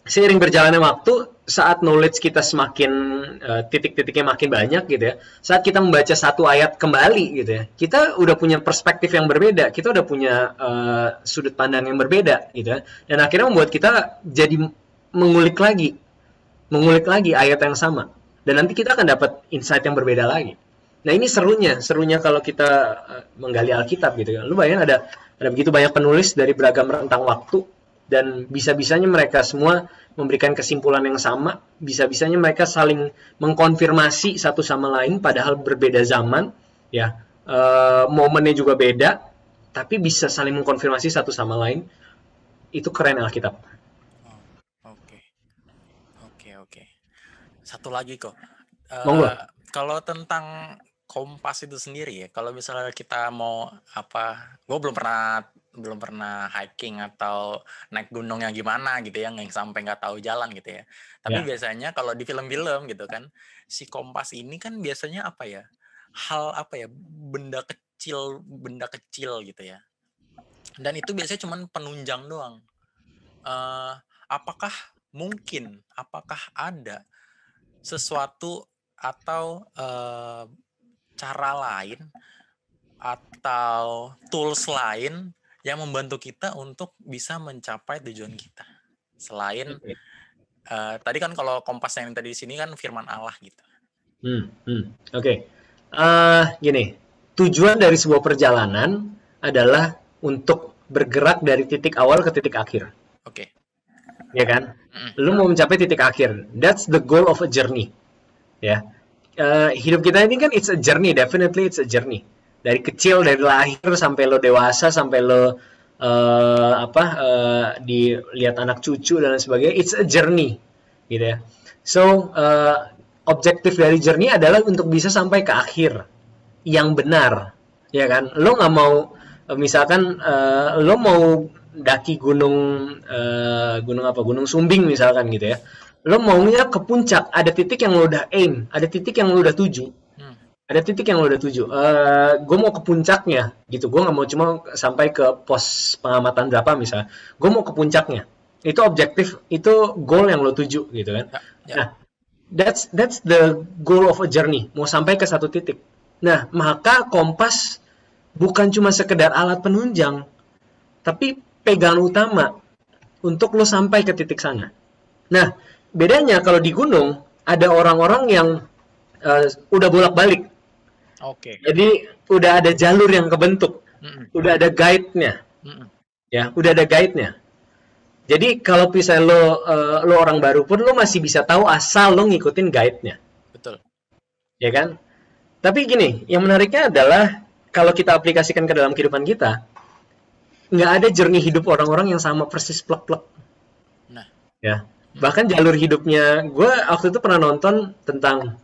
seiring berjalannya waktu, saat knowledge kita semakin titik-titiknya makin banyak gitu ya, saat kita membaca satu ayat kembali gitu ya, kita udah punya perspektif yang berbeda, kita udah punya sudut pandang yang berbeda gitu ya, dan akhirnya membuat kita jadi mengulik lagi ayat yang sama, dan nanti kita akan dapat insight yang berbeda lagi. Nah ini serunya kalau kita menggali Alkitab gitu ya. Lu bayangin ada begitu banyak penulis dari beragam rentang waktu, dan bisa-bisanya mereka semua memberikan kesimpulan yang sama, bisa-bisanya mereka saling mengkonfirmasi satu sama lain padahal berbeda zaman ya, momennya juga beda, tapi bisa saling mengkonfirmasi satu sama lain. Itu keren Alkitab. Oke. Satu lagi kok. Monggo. Kalau tentang Kompas itu sendiri ya, kalau misalnya kita mau gue belum pernah hiking atau naik gunung yang gimana gitu ya, yang sampai nggak tahu jalan gitu ya. Tapi biasanya kalau di film-film gitu kan, si Kompas ini kan biasanya benda kecil gitu ya. Dan itu biasanya cuman penunjang doang. Apakah ada sesuatu atau cara lain atau tools lain yang membantu kita untuk bisa mencapai tujuan kita selain tadi kan kalau Kompas yang tadi di sini kan firman Allah gitu. Oke. Gini, tujuan dari sebuah perjalanan adalah untuk bergerak dari titik awal ke titik akhir. Oke. Ya kan? Lu mau mencapai titik akhir. That's the goal of a journey. Ya. Hidup kita ini kan it's a journey, definitely it's a journey. Dari kecil, dari lahir sampai lo dewasa, sampai lo dilihat anak cucu dan lain sebagainya, it's a journey, gitu ya. So objektif dari journey adalah untuk bisa sampai ke akhir yang benar, ya kan? Lo nggak mau, misalkan lo mau daki gunung Sumbing misalkan gitu ya. Lo maunya ke puncak, ada titik yang lo udah aim, ada titik yang lo udah tuju. Gue mau ke puncaknya gitu, gue nggak mau cuma sampai ke pos pengamatan berapa misalnya, gue mau ke puncaknya. Itu objektif, itu goal yang lo tuju gitu kan. Nah, that's the goal of a journey, mau sampai ke satu titik. Nah, maka Kompas bukan cuma sekedar alat penunjang, tapi pegangan utama untuk lo sampai ke titik sana. Nah, bedanya kalau di gunung ada orang-orang yang udah bolak-balik. Oke. Jadi udah ada jalur yang kebentuk, udah ada guide-nya, ya, udah ada guide-nya. Jadi kalau misalnya lo orang baru pun lo masih bisa tahu asal lo ngikutin guide-nya. Betul. Ya kan? Tapi gini, yang menariknya adalah kalau kita aplikasikan ke dalam kehidupan kita, nggak ada journey hidup orang-orang yang sama persis plek-plek. Nah. Ya. Bahkan jalur hidupnya, gue waktu itu pernah nonton tentang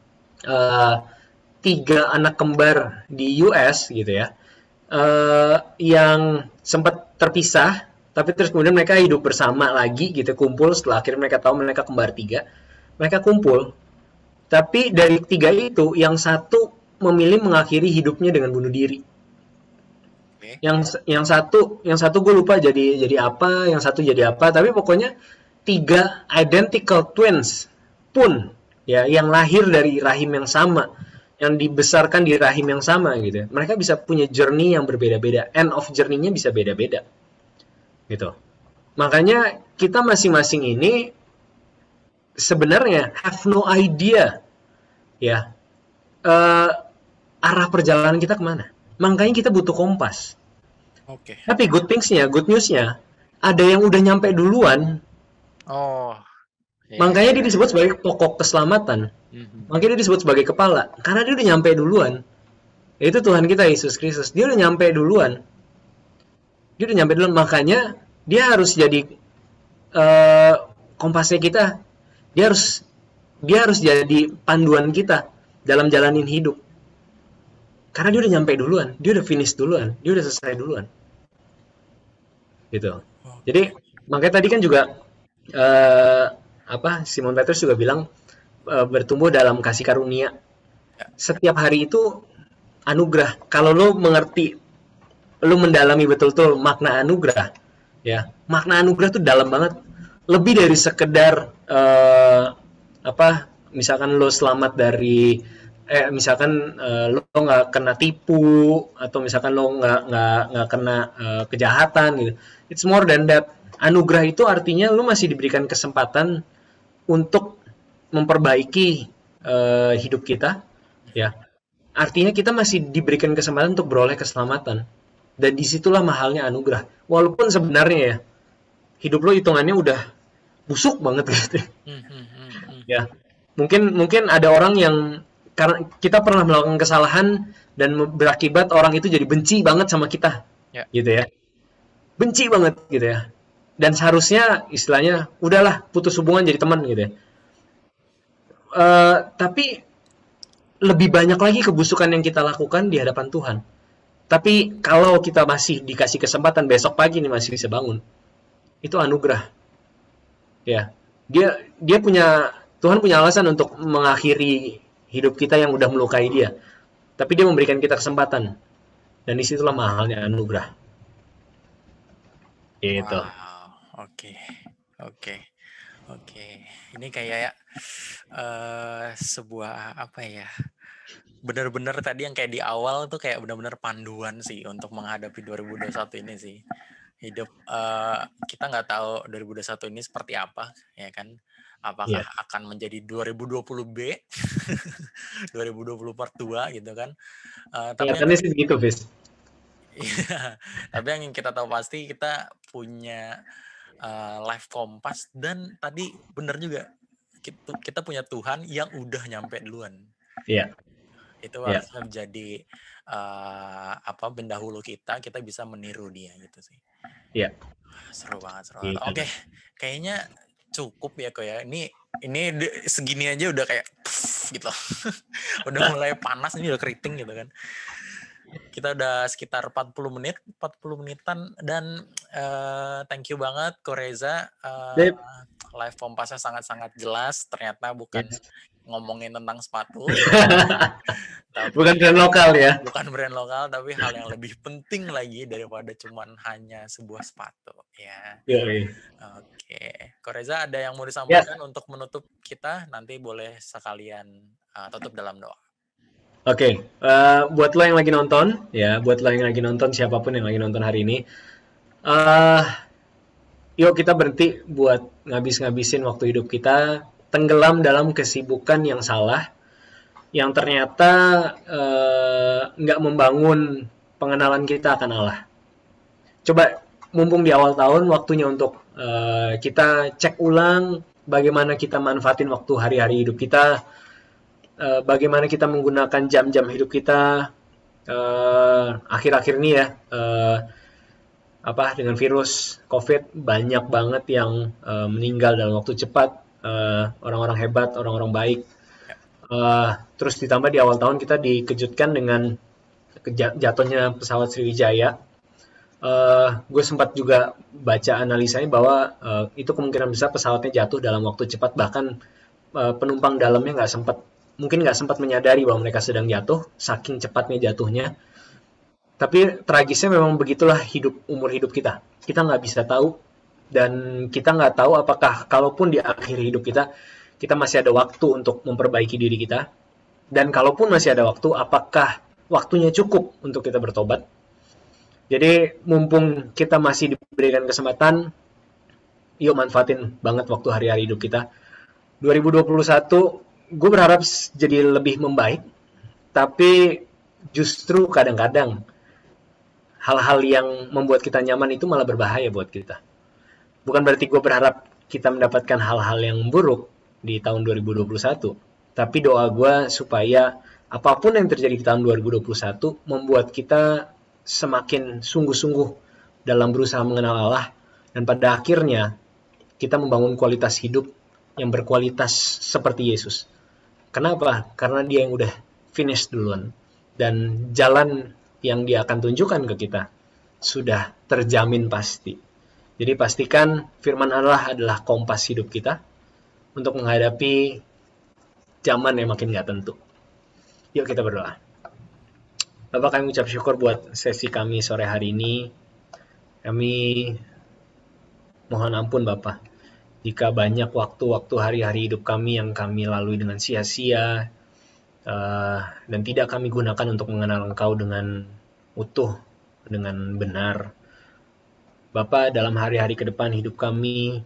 3 anak kembar di US gitu ya, yang sempat terpisah, tapi terus kemudian mereka hidup bersama lagi gitu, kumpul setelah akhirnya mereka tahu mereka kembar 3, mereka kumpul. Tapi dari 3 itu, yang satu memilih mengakhiri hidupnya dengan bunuh diri. Yang satu gue lupa jadi apa, yang satu jadi apa, tapi pokoknya 3 identical twins pun ya, yang lahir dari rahim yang sama, yang dibesarkan di rahim yang sama gitu. Mereka bisa punya journey yang berbeda-beda, end of journey-nya bisa beda-beda. Gitu. Makanya kita masing-masing ini sebenarnya have no idea ya arah perjalanan kita kemana. Makanya kita butuh kompas. Oke. Tapi good news-nya ada yang udah nyampe duluan. Oh. Makanya dia disebut sebagai pokok keselamatan. Makanya dia disebut sebagai kepala, karena dia udah nyampe duluan. Itu Tuhan kita Yesus Kristus. Dia udah nyampe duluan. Dia udah nyampe duluan, makanya dia harus jadi eh, kompasnya kita. Dia harus jadi panduan kita dalam jalanin hidup. Karena dia udah nyampe duluan, dia udah finish duluan, dia udah selesai duluan. Gitu. Jadi makanya tadi kan juga Simon Petrus juga bilang bertumbuh dalam kasih karunia. Setiap hari itu anugerah. Kalau lo mengerti, lo mendalami betul-betul makna anugerah, ya makna anugerah tuh dalam banget. Lebih dari sekedar misalkan lo selamat dari lo nggak kena tipu, atau misalkan lo nggak kena kejahatan gitu. It's more than that. Anugerah itu artinya lo masih diberikan kesempatan untuk memperbaiki hidup kita, ya. Artinya kita masih diberikan kesempatan untuk beroleh keselamatan. Dan disitulah mahalnya anugerah. Walaupun sebenarnya ya, hidup lo hitungannya udah busuk banget gitu. Ya, mungkin ada orang yang karena kita pernah melakukan kesalahan dan berakibat orang itu jadi benci banget sama kita, gitu ya, benci banget gitu ya. Dan seharusnya istilahnya udahlah putus hubungan jadi teman gitu ya. Tapi lebih banyak lagi kebusukan yang kita lakukan di hadapan Tuhan. Tapi kalau kita masih dikasih kesempatan besok pagi nih masih bisa bangun, itu anugerah. Ya, Tuhan punya alasan untuk mengakhiri hidup kita yang udah melukai dia. Tapi dia memberikan kita kesempatan. Dan disitulah mahalnya anugerah. Gitu. Wow, oke. Ini kayak sebuah apa ya? Benar-benar tadi yang kayak di awal tuh kayak benar-benar panduan sih untuk menghadapi 2021 ini sih. Hidup kita nggak tahu 2021 ini seperti apa, ya kan? Apakah akan menjadi 2020B, 2020 part 2 gitu kan? Kelihatannya sih begitu, Fis. Iya, tapi yang kita tahu pasti kita punya life kompas, dan tadi benar juga kita punya Tuhan yang udah nyampe duluan. Iya. Itu harus menjadi pendahulu kita bisa meniru dia gitu sih. Iya. Seru banget. Oke, kayaknya cukup ya kok ya. Ini segini aja udah kayak gitu. Udah mulai panas, ini udah keriting gitu kan. Kita udah sekitar 40 menitan, dan thank you banget Ko Reza. Live kompasnya sangat-sangat jelas, ternyata bukan ngomongin tentang sepatu. Bukan brand lokal ya. Bukan brand lokal, tapi hal yang lebih penting lagi daripada cuman hanya sebuah sepatu ya. Oke. Ko Reza, ada yang mau disampaikan untuk menutup kita? Nanti boleh sekalian tutup dalam doa. Oke, buat lo yang lagi nonton, siapapun yang lagi nonton hari ini, yuk kita berhenti buat ngabisin waktu hidup kita tenggelam dalam kesibukan yang salah, yang ternyata nggak membangun pengenalan kita akan Allah. Coba mumpung di awal tahun, waktunya untuk kita cek ulang bagaimana kita manfaatin waktu hari-hari hidup kita. Bagaimana kita menggunakan jam-jam hidup kita akhir-akhir ini ya, dengan virus COVID banyak banget yang meninggal dalam waktu cepat, orang-orang hebat, orang-orang baik. Terus ditambah di awal tahun kita dikejutkan dengan jatuhnya pesawat Sriwijaya. Gue sempat juga baca analisanya bahwa itu kemungkinan besar pesawatnya jatuh dalam waktu cepat, bahkan penumpang dalamnya mungkin nggak sempat menyadari bahwa mereka sedang jatuh, saking cepatnya jatuhnya. Tapi tragisnya memang begitulah umur hidup kita. Kita nggak bisa tahu, dan kita nggak tahu apakah kalaupun di akhir hidup kita masih ada waktu untuk memperbaiki diri kita. Dan kalaupun masih ada waktu, apakah waktunya cukup untuk kita bertobat? Jadi mumpung kita masih diberikan kesempatan, yuk manfaatin banget waktu hari-hari hidup kita. 2021 gue berharap jadi lebih membaik, tapi justru kadang-kadang hal-hal yang membuat kita nyaman itu malah berbahaya buat kita. Bukan berarti gue berharap kita mendapatkan hal-hal yang buruk di tahun 2021, tapi doa gue supaya apapun yang terjadi di tahun 2021 membuat kita semakin sungguh-sungguh dalam berusaha mengenal Allah, dan pada akhirnya kita membangun kualitas hidup yang berkualitas seperti Yesus. Kenapa? Karena dia yang udah finish duluan, dan jalan yang dia akan tunjukkan ke kita sudah terjamin pasti. Jadi pastikan firman Allah adalah kompas hidup kita untuk menghadapi zaman yang makin gak tentu. Yuk kita berdoa. Bapak, kami ucap syukur buat sesi kami sore hari ini. Kami mohon ampun Bapak, jika banyak waktu-waktu hari-hari hidup kami yang kami lalui dengan sia-sia, dan tidak kami gunakan untuk mengenal Engkau dengan utuh, dengan benar. Bapak, dalam hari-hari ke depan hidup kami,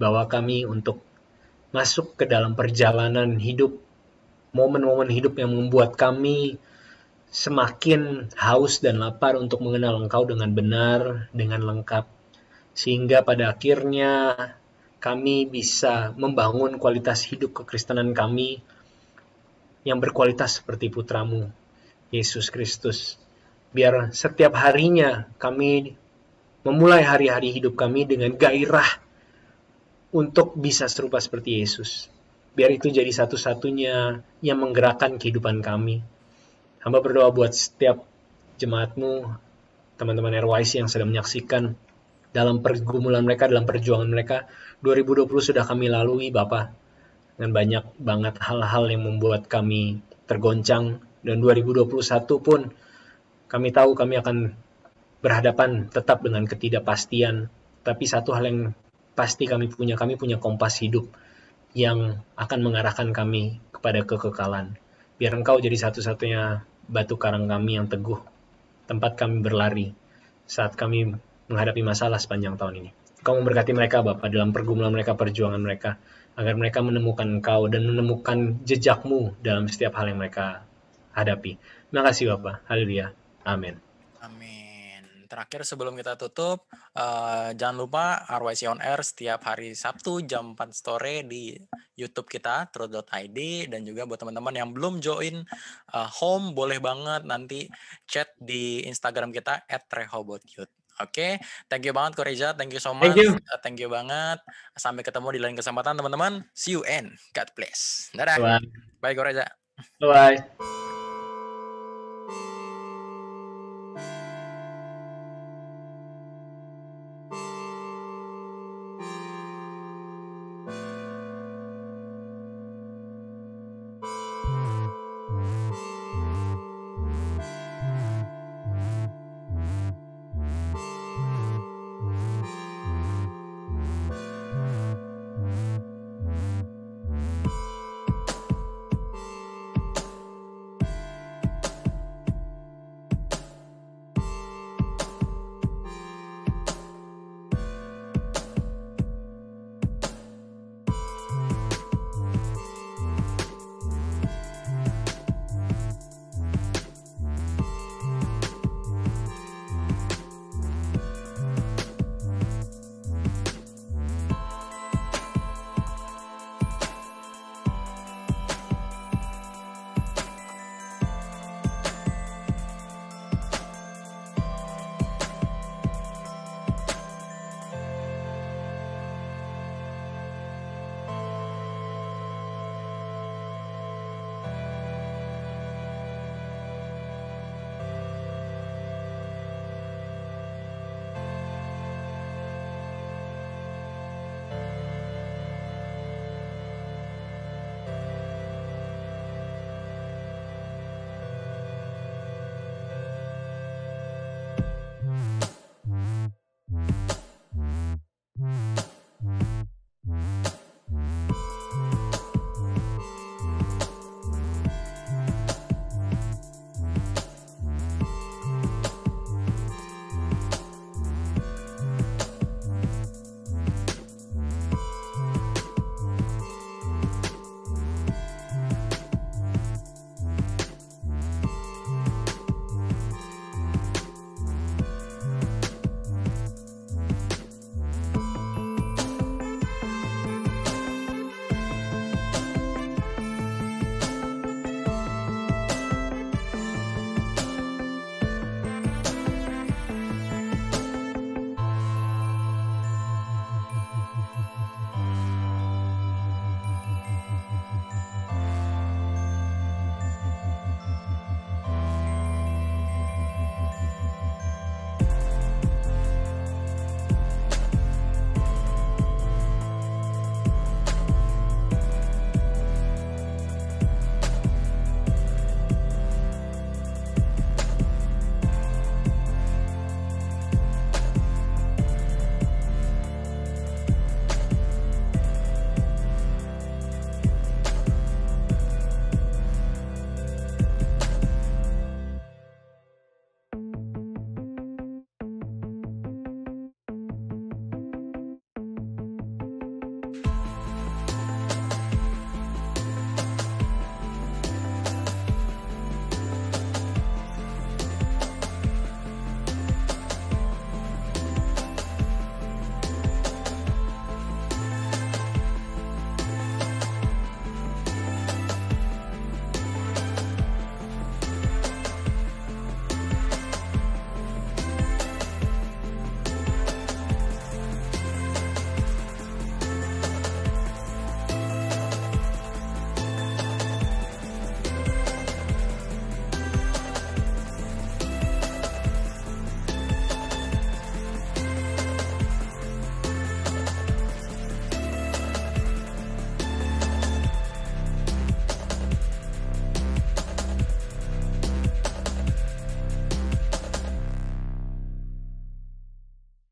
bawa kami untuk masuk ke dalam perjalanan hidup, momen-momen hidup yang membuat kami semakin haus dan lapar untuk mengenal Engkau dengan benar, dengan lengkap, sehingga pada akhirnya kami bisa membangun kualitas hidup kekristenan kami yang berkualitas seperti putra-Mu, Yesus Kristus. Biar setiap harinya kami memulai hari-hari hidup kami dengan gairah untuk bisa serupa seperti Yesus. Biar itu jadi satu-satunya yang menggerakkan kehidupan kami. Hamba berdoa buat setiap jemaat-Mu, teman-teman RYC yang sedang menyaksikan dalam pergumulan mereka, dalam perjuangan mereka. 2020 sudah kami lalui, Bapak, dengan banyak banget hal-hal yang membuat kami tergoncang. Dan 2021 pun kami tahu kami akan berhadapan tetap dengan ketidakpastian. Tapi satu hal yang pasti kami punya kompas hidup yang akan mengarahkan kami kepada kekekalan. Biar Engkau jadi satu-satunya batu karang kami yang teguh, tempat kami berlari saat kami menghadapi masalah sepanjang tahun ini. Engkau memberkati mereka, Bapak, dalam pergumulan mereka, perjuangan mereka, agar mereka menemukan Engkau dan menemukan jejak-Mu dalam setiap hal yang mereka hadapi. Terima kasih, Bapak. Haleluya. Amin. Amin. Terakhir sebelum kita tutup, jangan lupa RYC On Air setiap hari Sabtu jam 4 sore di YouTube kita, truth.id, dan juga buat teman-teman yang belum join home, boleh banget nanti chat di Instagram kita @rehobotyouth. Oke, thank you banget Koreja, thank you so much. Thank you banget. Sampai ketemu di lain kesempatan teman-teman. See you and God bless. Dadah. Bye. Bye Koreja. Bye.